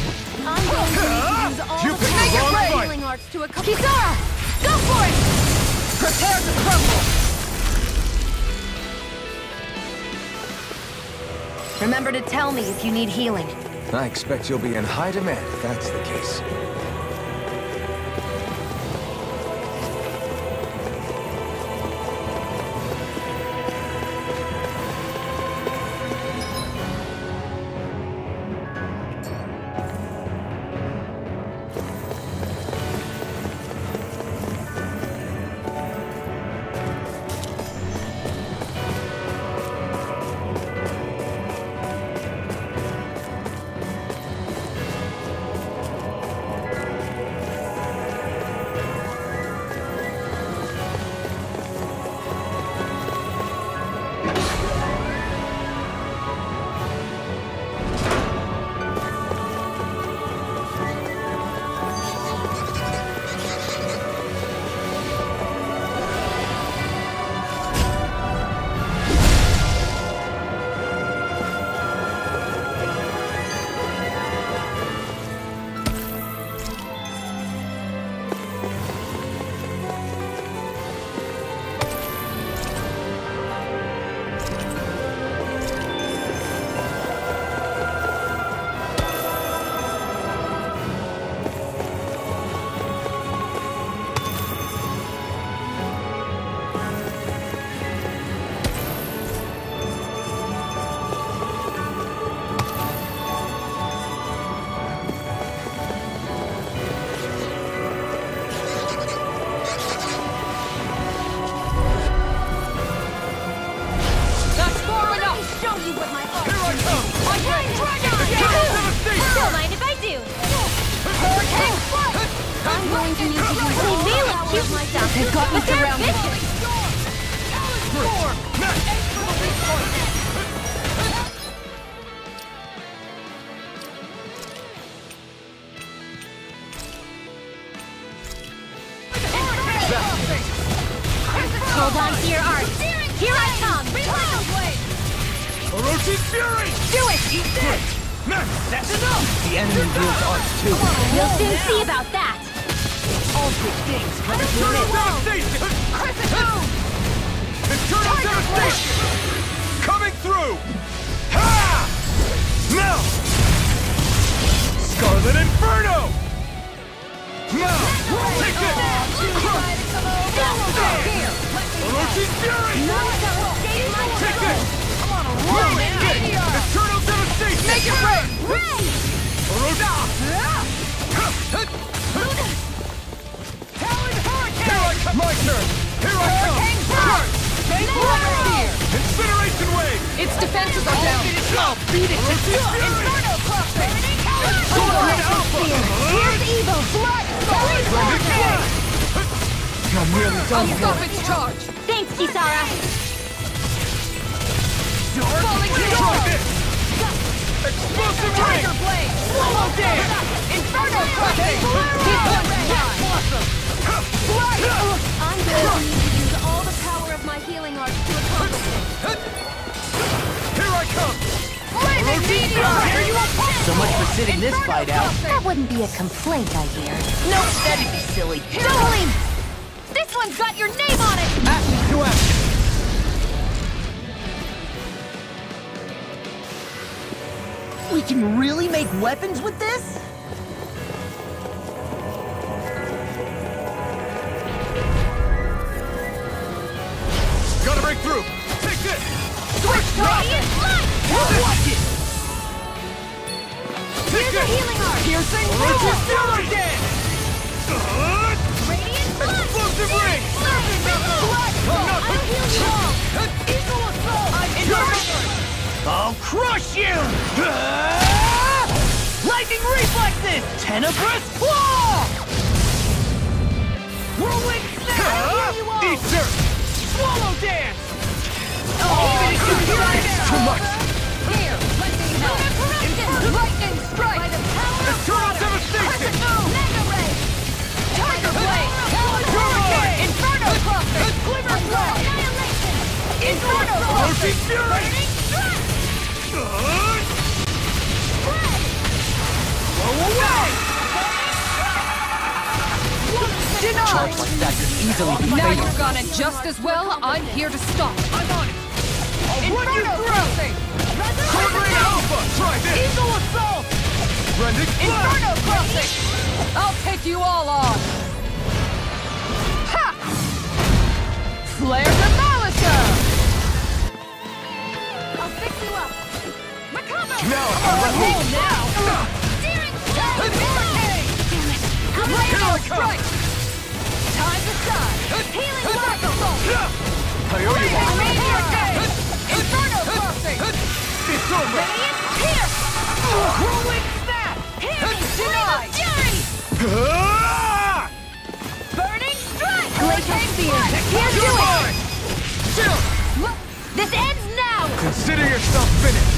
I'm going to use all You the picked the wrong fight! healing arts to accomplish. Kisara! Go for it! Prepare to crumble! Remember to tell me if you need healing. I expect you'll be in high demand if that's the case. going to need to do they look cute stuff. They've got me surrounded. Hold on to your arc. Here I come. Orochi's Fury! Do it! Eat this! That's enough! The enemy wields arts too. We'll soon see about that. All good things come to an Eternal end. Devastation! Eternal Devastation! Coming through! Ha! Now! Scarlet Inferno! Now! Take it! Orochi's Fury! Take it! Eternal Devastation! Make it rain! Orochi! Talon Hurricane! Here I come! My turn! Here I come! Charge! Incineration Wave! Its defenses are down. I'll beat it to death! Inferno Crossing! Sword Alpha! Here's evil! Blended Flash! I'm nearly done I'll stop its charge. Thanks, Kisara! Falling Try this! Explosive Ring! Tiger Blade! Slow dance! Inferno Crossing! I'm going to need to use all the power of my healing arts to accomplish this. Here I come! Flaming Meteor! Here you are! So much for sitting this fight out. That wouldn't be a complaint, I hear. No, that'd be silly. Doubling! This one's got your name on it! Action to action. We can really make weapons with this? Gotta break through! Take this! Switch Radiant Light! Watch it! Here's a healing arc! Piercing Orochi's Fury Dance! Radiant Light! Explosive Ring! Surface Blood! I'll heal you all! Eagle Assault! I'll crush you! Lightning reflexes! Tenebrous claw! Whirlwind snap! I'll heal you all! Easter! Swallow dance! Too much! Here, lightning help! Lightning strike! By the power of Eternal Devastation! Mega Ray! Tiger Blade! Hurricane! Inferno Crossing! Quiver Claw! Annihilation! Inferno Crossing! Orochi's Fury! Charge like that could easily be Now fatal. you've gone in just as well. I'm here to stop. I'm on it! Inferno Crossing! Covering Alpha! Try this! Eagle Assault! Rending Flash! Inferno Crossing! I'll take you all on. Ha! Flare Demolisher! I'll fix you up! Makama! Now I'm ready! Now! Steering Hurricane! Damn it! Here I come! Strike! Time to shine! Healing Light Assault! I owe you one! Meteor Gate! Inferno Crossing! It's over! Radiant Pierce! Whirlwind Snap! Healing Denied! Fury! Ah! Burning Strike! Glacial Spear! You're Can't do mine! Chill! it! This ends now! Consider yourself finished!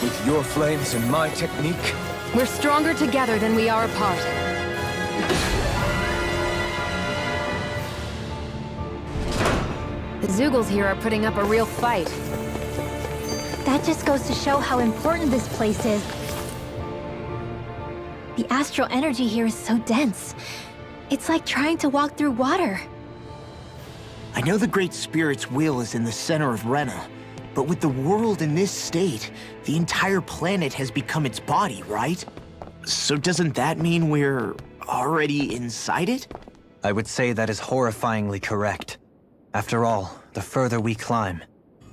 With your flames and my technique, We're stronger together than we are apart. The Zoogles here are putting up a real fight. That just goes to show how important this place is. The astral energy here is so dense. It's like trying to walk through water. I know the Great Spirit's will is in the center of Rena, but with the world in this state, the entire planet has become its body, right? So doesn't that mean we're already inside it? I would say that is horrifyingly correct. After all, the further we climb,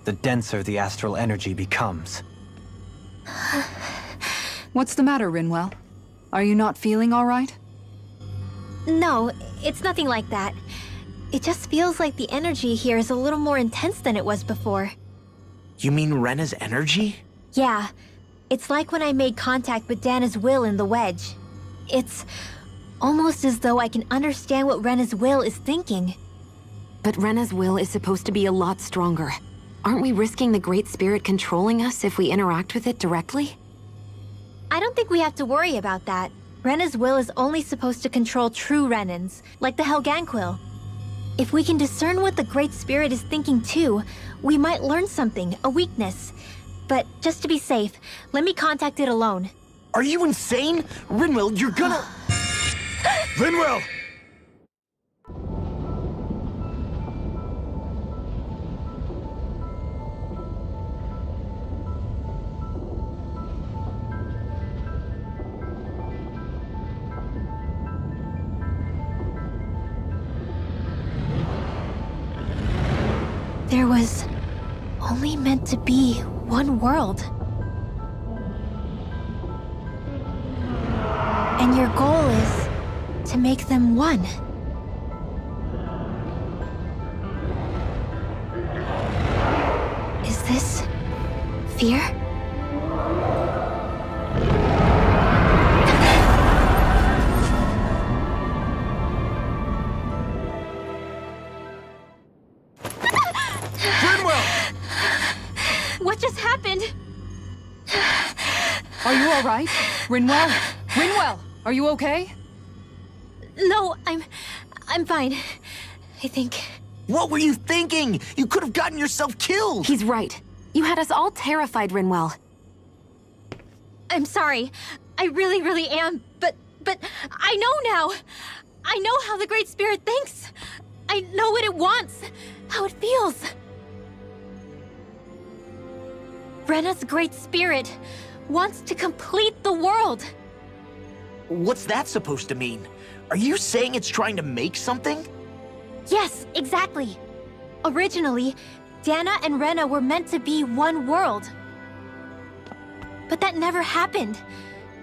the denser the astral energy becomes. What's the matter, Rinwell? Are you not feeling all right? No, it's nothing like that. It just feels like the energy here is a little more intense than it was before. You mean Rena's energy? Yeah, it's like when I made contact with Dana's will in the wedge. It's almost as though I can understand what Rena's will is thinking. But Rena's will is supposed to be a lot stronger. Aren't we risking the Great Spirit controlling us if we interact with it directly? I don't think we have to worry about that. Rena's will is only supposed to control true Renans, like the Helganquil. If we can discern what the Great Spirit is thinking too, we might learn something, a weakness. But just to be safe, let me contact it alone. Are you insane? Rinwell, you're gonna... Rinwell! There was only meant to be one world. And your goal is to make them one. Is this fear? What just happened? Are you all right? Rinwell? Rinwell, are you okay? No, I'm fine. I think. What were you thinking? You could have gotten yourself killed! He's right. You had us all terrified, Rinwell. I'm sorry. I really am. But I know now. I know how the Great Spirit thinks. I know what it wants, how it feels. Rena's Great Spirit wants to complete the world. What's that supposed to mean? Are you saying it's trying to make something? Yes, exactly. Originally, Dana and Rena were meant to be one world. But that never happened.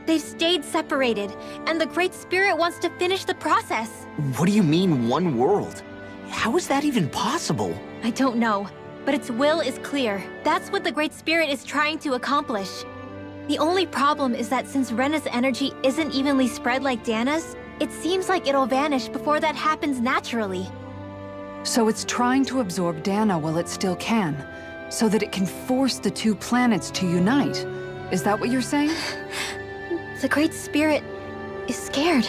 They've stayed separated, and the Great Spirit wants to finish the process. What do you mean, one world? How is that even possible? I don't know, but its will is clear. That's what the Great Spirit is trying to accomplish. The only problem is that since Rena's energy isn't evenly spread like Dana's, it seems like it'll vanish before that happens naturally. So it's trying to absorb Dana while it still can, so that it can force the two planets to unite. Is that what you're saying? The Great Spirit is scared.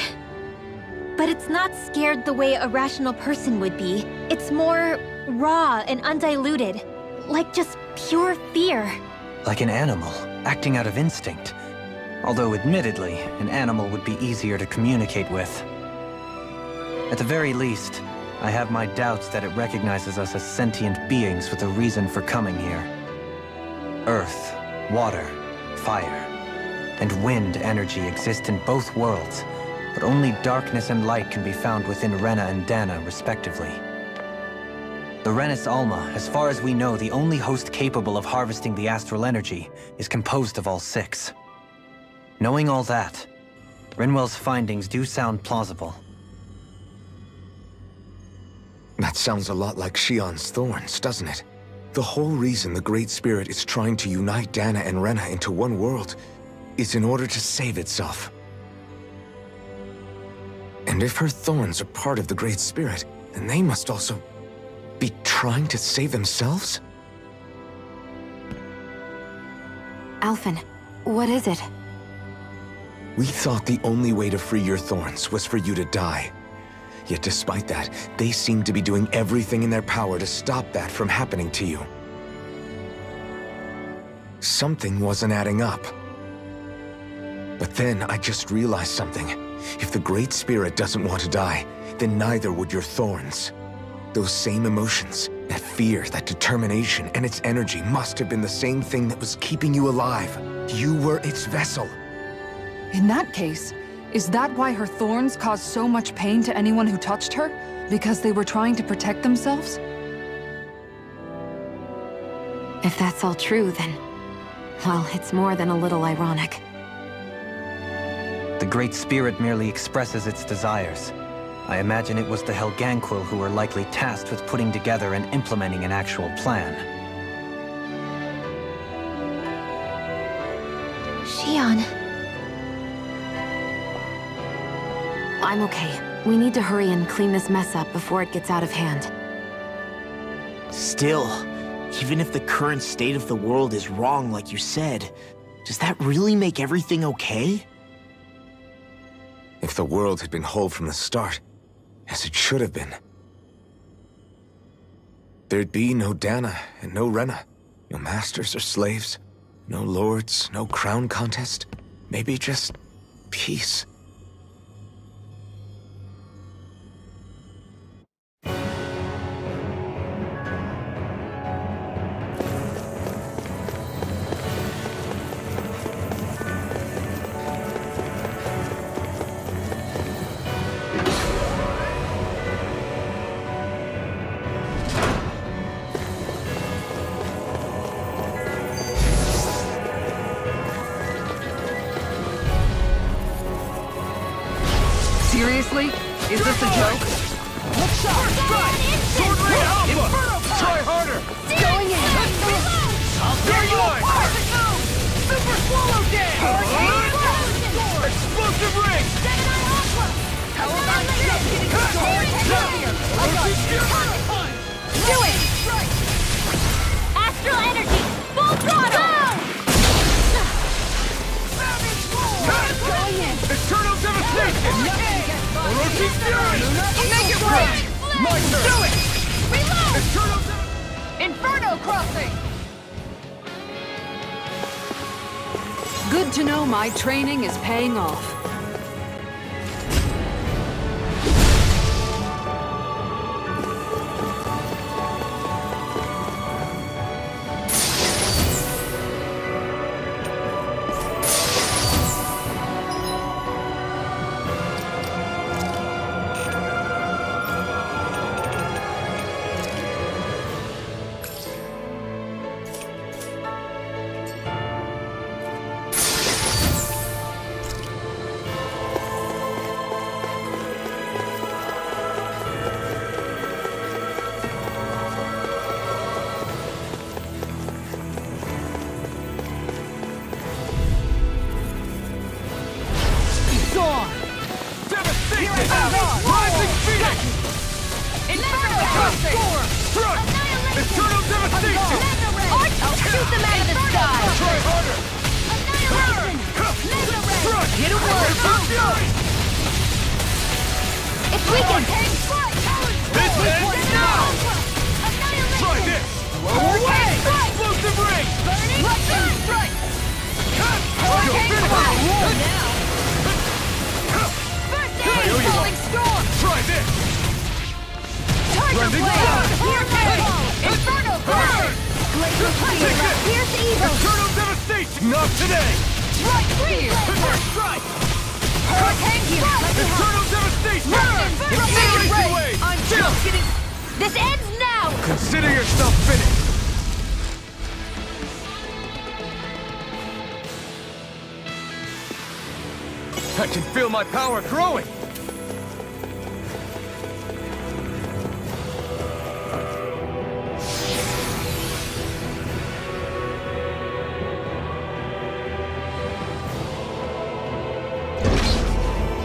But it's not scared the way a rational person would be. It's more raw and undiluted, like just pure fear. Like an animal, acting out of instinct. Although admittedly, an animal would be easier to communicate with. At the very least, I have my doubts that it recognizes us as sentient beings with a reason for coming here. Earth, water, fire, and wind energy exist in both worlds, but only darkness and light can be found within Rena and Dana, respectively. The Renis Alma, as far as we know, the only host capable of harvesting the astral energy, is composed of all six. Knowing all that, Rinwell's findings do sound plausible. That sounds a lot like Shionne's thorns, doesn't it? The whole reason the Great Spirit is trying to unite Dana and Rena into one world is in order to save itself. And if her thorns are part of the Great Spirit, then they must also be trying to save themselves? Alphen, what is it? We thought the only way to free your thorns was for you to die. Yet despite that, they seem to be doing everything in their power to stop that from happening to you. Something wasn't adding up. But then I just realized something. If the Great Spirit doesn't want to die, then neither would your thorns. Those same emotions, that fear, that determination, and its energy must have been the same thing that was keeping you alive. You were its vessel. In that case, is that why her thorns caused so much pain to anyone who touched her? Because they were trying to protect themselves? If that's all true, then... well, it's more than a little ironic. The Great Spirit merely expresses its desires. I imagine it was the Helganquil who were likely tasked with putting together and implementing an actual plan. I'm okay. We need to hurry and clean this mess up before it gets out of hand. Still, even if the current state of the world is wrong like you said, does that really make everything okay? If the world had been whole from the start, as it should have been, there'd be no Dana and no Rena, no masters or slaves, no lords, no crown contest, maybe just peace. Seriously? Is this a joke? Look sharp! Strike! Sword Ray Alpha! Try harder! Going in! There you are! Perfect move! Super Swallow Dance! Explosive Ring! Gemini Aqua! How about this? Do it! Astral Energy! Full throttle! Going in! Eternal Devastation! Orochi Fury! Make it right! My turn! Do it! Reload! Eternal Devastation! Inferno Crossing! Good to know my training is paying off. Not today! Right here! First strike! Hurricane here! Eternal Devastation! I'm just getting... This ends now! Consider yourself finished! I can feel my power growing!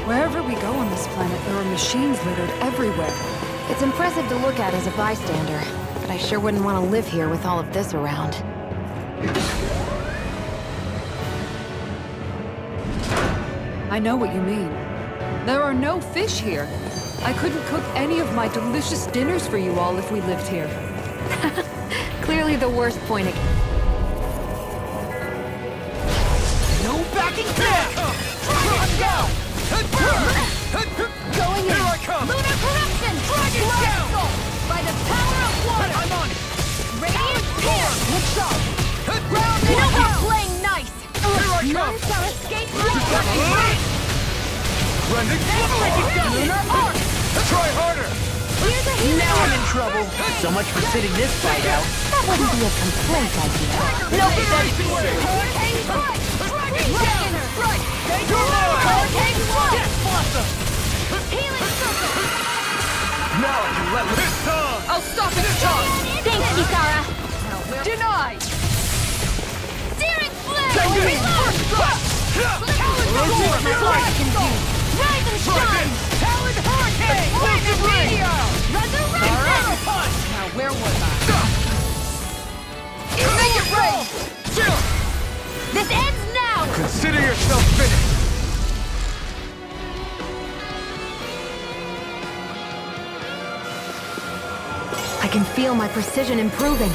Wherever we go on this planet, there are machines littered everywhere. It's impressive to look at as a bystander, but I sure wouldn't want to live here with all of this around. I know what you mean. There are no fish here. I couldn't cook any of my delicious dinners for you all if we lived here. Clearly the worst point of... No backing down! Let's go! Going in! Here I come! Lunar Corruption! Dragon down! By the power of water! I'm on it! Radiant Pierce! Look sharp! You know we're playing nice! Here I None come! shall escape Rending Lunar Arc! Try harder! Here's a healing Now I'm in trouble. So much for sitting this fight out. That wouldn't be a complaint idea. No, Rising wave! Hurricane Strike! Dragon down! Strike! You're mine! Hurricane Strike! Death Blossom! Healing Circle! Now I can let this tongue! I'll stop its charge! Thanks, Kisara! Denied! Searing Flame! Take this! Reload! First strike! Let's see what I can do! Rise and shine! I can feel my precision improving.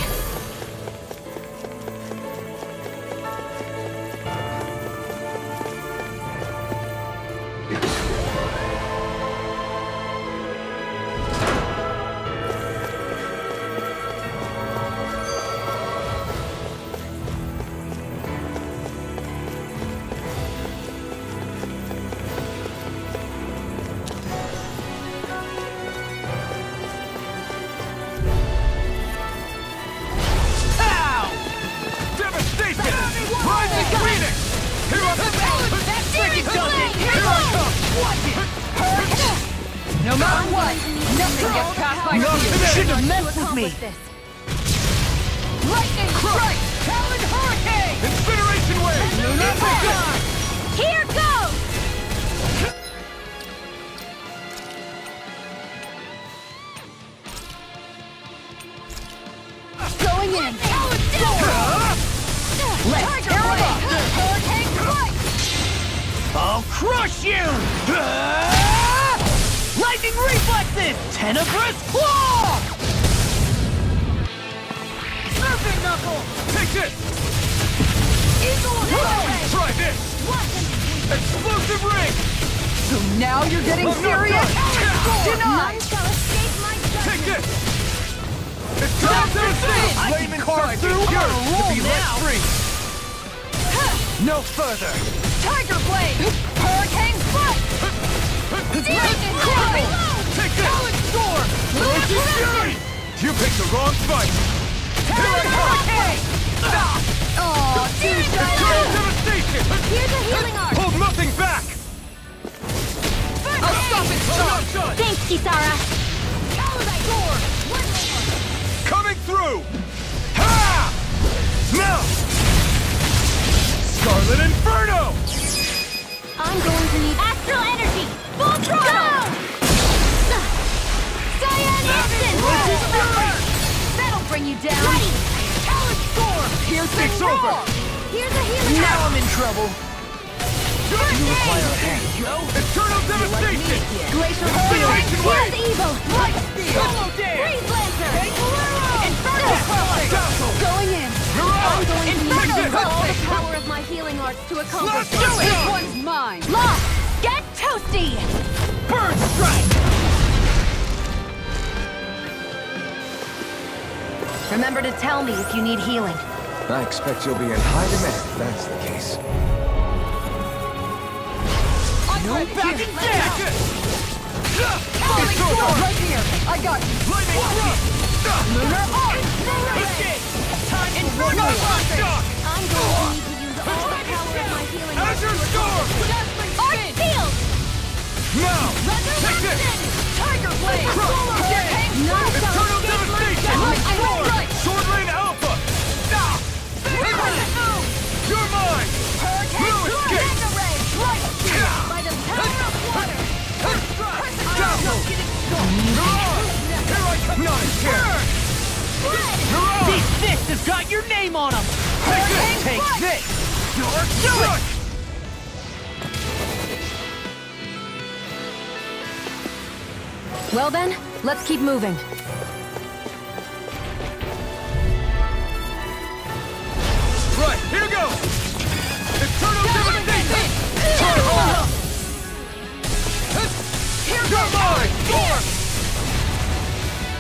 No matter what, nothing gets past my shield. Should have messed with me. Lightning strike! Talon hurricane! Incineration wave! Lunar fire! Here goes! Going in! Talon storm! Let's tear him up! Hurricane strike! I'll crush you! Lightning reflexes! Tenebrous claw! Serpent knuckle! Take this! Eagle hit! Try this! Explosive ring! So now you're getting serious? Denied! Take this! It's time to spin! I can carve through her to be let free! No further! Tiger blade! Hurricane strike! Lightning crumble! Take this! Talon storm! Lunar fury! You picked the wrong fight! Talon hurricane! Oh, Total devastation! Here's a healing arc! Hold nothing back! I'll stop it, son! Thanks, Kisara! Talon storm! One more! Coming through! Ha! Now! Scarlet Inferno! I'm going to need astral energy! Full throttle! Cyan Instant! That'll bring you down! Ready! Talon storm! It's over! Here's a healing Now arc! I'm in trouble! You require a hand. Eternal devastation! Glacial Incineration Here's wave! evil! Light steel! Solo dance! Freeze Lancer! Inferno crushing! Dazzle! Going in! Mirage! I'm going to use Inferno! all the power of my healing arts to accomplish Let's do it! this! This one's mine! Lost! Get toasty! Bird strike! Remember to tell me if you need healing. I expect you'll be in high demand if that's the case. No backing down! It's over! Right here! I got you! Lightning thrust! Lunar arc! Time Inferno shock! I'm going to need to use all the power of my healing arts to Azure storm! accomplish Arc Field! Now! Take this! Tiger blade! Eternal devastation! Sword! Sword Rain Alpha! Stop! You're mine! Blue escape! By the power of water! Dazzle! Here I come! Not scared! This fist has got your name on them! Take this! You're doing! Well then, let's keep moving. Right, here goes! Eternal devastation! Tornado! Here goes mine! Storm!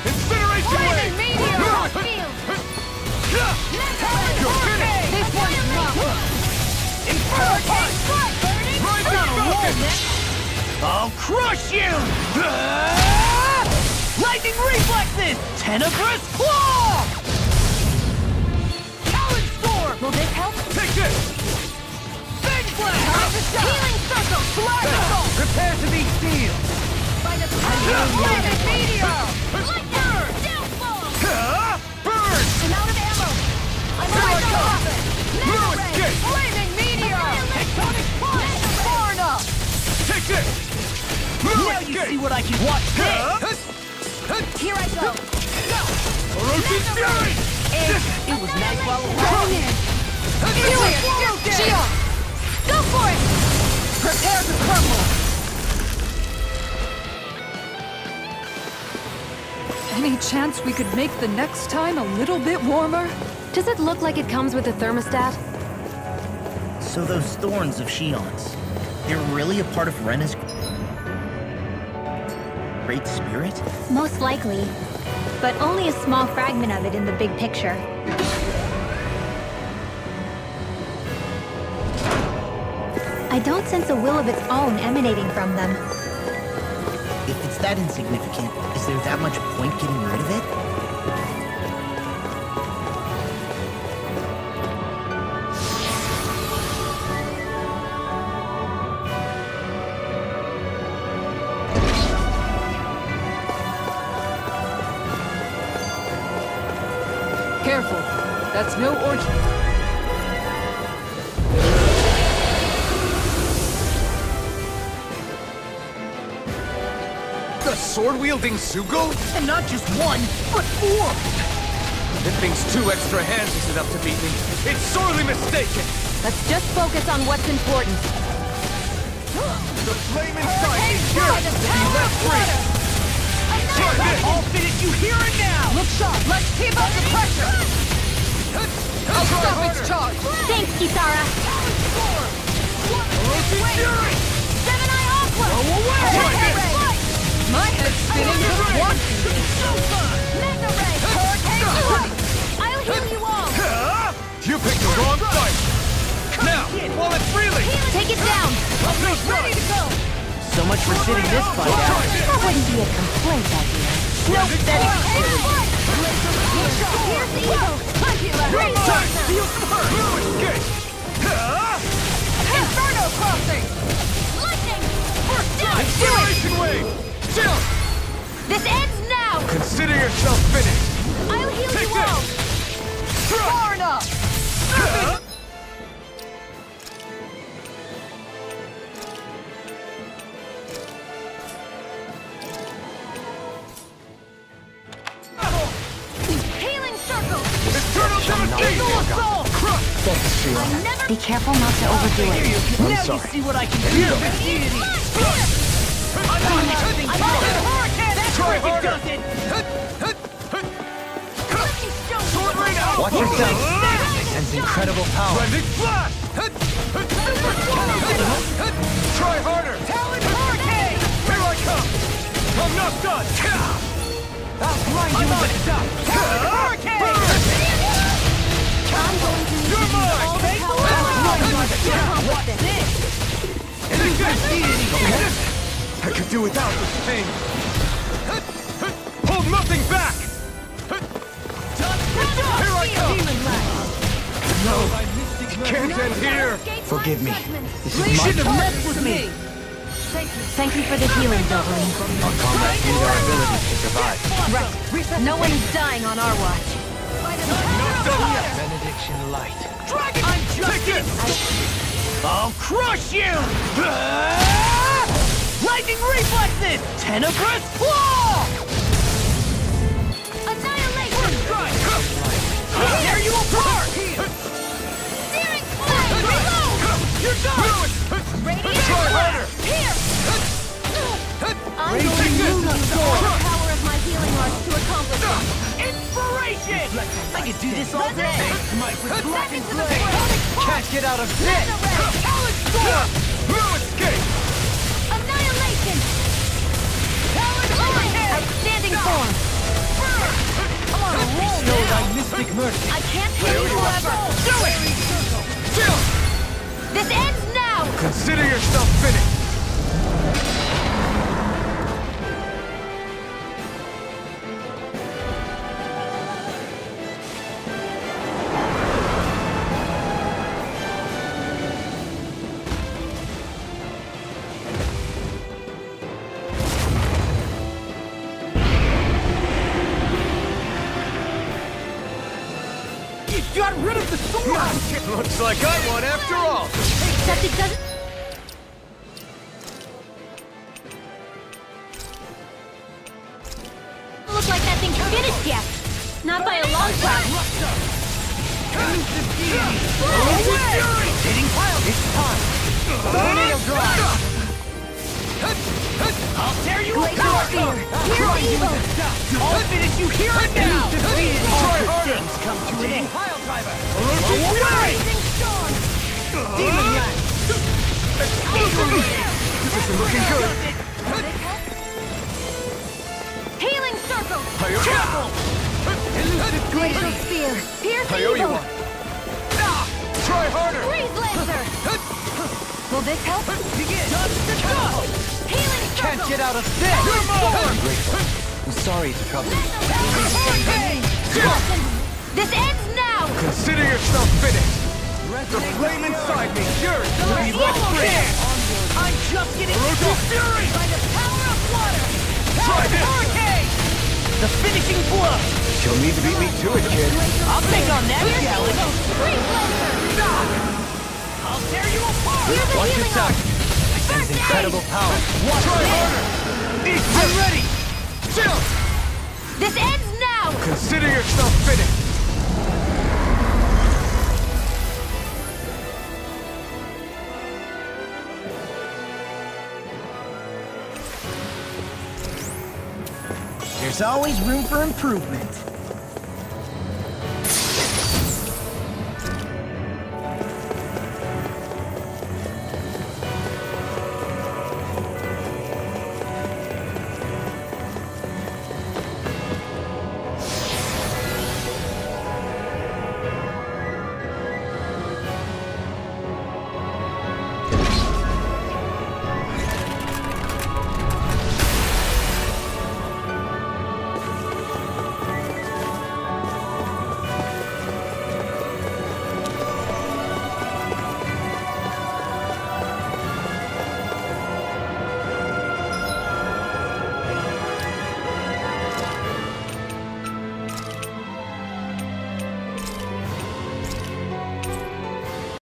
Incineration wave! You're finished! This one's mine! Hurricane strike! Rising Falcon! I'll crush you! Lightning reflexes! Tenebrous claw! Talon storm! Will this help? Take this! Big blast! Healing circle! Blast! Prepare to be sealed! By the power of Lightning meteor! Lightning! Downfall! Burn! I'm out of ammo! I'm Here I out of come! weapon! Blue Nano ray! escape! Blazing meteor! Tectonic punch! Far enough! Take this! Blue Now you see what I can watch this! Here I go! Orochi's Fury! It was nice while it Going in! Shield! Go for it! Prepare to crumble! Any chance we could make the next time a little bit warmer? Does it look like it comes with a thermostat? So those thorns of Shion's, they're really a part of Rena's Great Spirit? Most likely. But only a small fragment of it in the big picture. I don't sense a will of its own emanating from them. If it's that insignificant, is there that much point getting rid of it? Careful. That's no orchard. The sword-wielding Sugo? And not just one, but 4! It thinks 2 extra hands is enough to beat me. It's sorely mistaken! Let's just focus on what's important. The flame inside me yearns to be let free! Try this! I'll finish you here and now! Look sharp. Let's keep up the pressure. I'll stop its charge. Thanks, Kisara! Fury! Seven-Eye Aqua! Go away! My head's spinning just watching. Mega Ray! Hurricane Strike! I'll heal you all! You picked the wrong fight! Now, while it's reeling! Take it down! Ready to go! So much for sitting this fight out. That wouldn't be a complaint, I guess. Nope, Here's the eagle! Raise Time! Feel some hurt! No escape! Inferno crossing! Lightning! Burst down! Inspiration wave! Chill! This ends now! Consider yourself finished! I'll heal Take you all! this! Far enough. Healing circle! Eternal devastation! Crush! Be careful not to overdo it. I'm sorry. See what I can do! Try harder! Sword rain out! Watch yourself! Sense incredible power. Blending flash! Try harder! Talon Hurricane! Here I come! I'm not done! I'll grind you with a dot! Hurricane! I'm going to You're mine! I could do without this pain! Hold nothing back! Here I come! No! It can't end here! Forgive me. This Please is my shouldn't have fault. messed with me. Thank you for the healing, Dovaline. Our comrades need our abilities to survive. Right. No one is dying on our watch. Not done yet! Benediction light. Dragon! Take this! I'll crush you! Lightning reflexes! Tenebrous claw! Annihilation! Tear you apart! Searing flame! Reload! You're done! Radiant Try blast! harder! Here! I'm Take going to this! use the power of my healing arts to accomplish this. Inspiration! I could do this all day! Might with blackened Into the blade! flame! Can't get out of this! Talon Storm! No escape! Annihilation! Outstanding form! I'm on a roll now! Thy mystic mercy! I can't heal you forever! Do it! Chill! This ends now! Consider yourself finished! Got rid of the sword! Looks like I won after all! Except it doesn't... look like that thing's finished yet. Not by a long shot. Hitting pile! It's time! Tornado drive! I'll tear you apart! Try evil! I'll finish you here and now! Try harder! Come to an end. Pile driver! Rising storm! Demon Rat! This isn't looking good! Healing circle! Careful! Glacial spear! Pierce evil! Try harder! Freeze lancer! Will this help? Begin! Dust to dust! Healing circle! Can't get out of this! I'm sorry to trouble you. This ends now! Consider yourself finished! The flame inside me, yours! Be left free! I'm just getting fury by the power of water! Try this! Hurricane! The finishing blow! You'll need to beat me to it, kid. I'll take on that challenge! Freeze lancer! I'll tear you apart! Here's the Watch healing yourself. arm! Sense incredible power. Try harder! I'm ready! Chill! This ends now! Consider yourself finished! There's always room for improvement.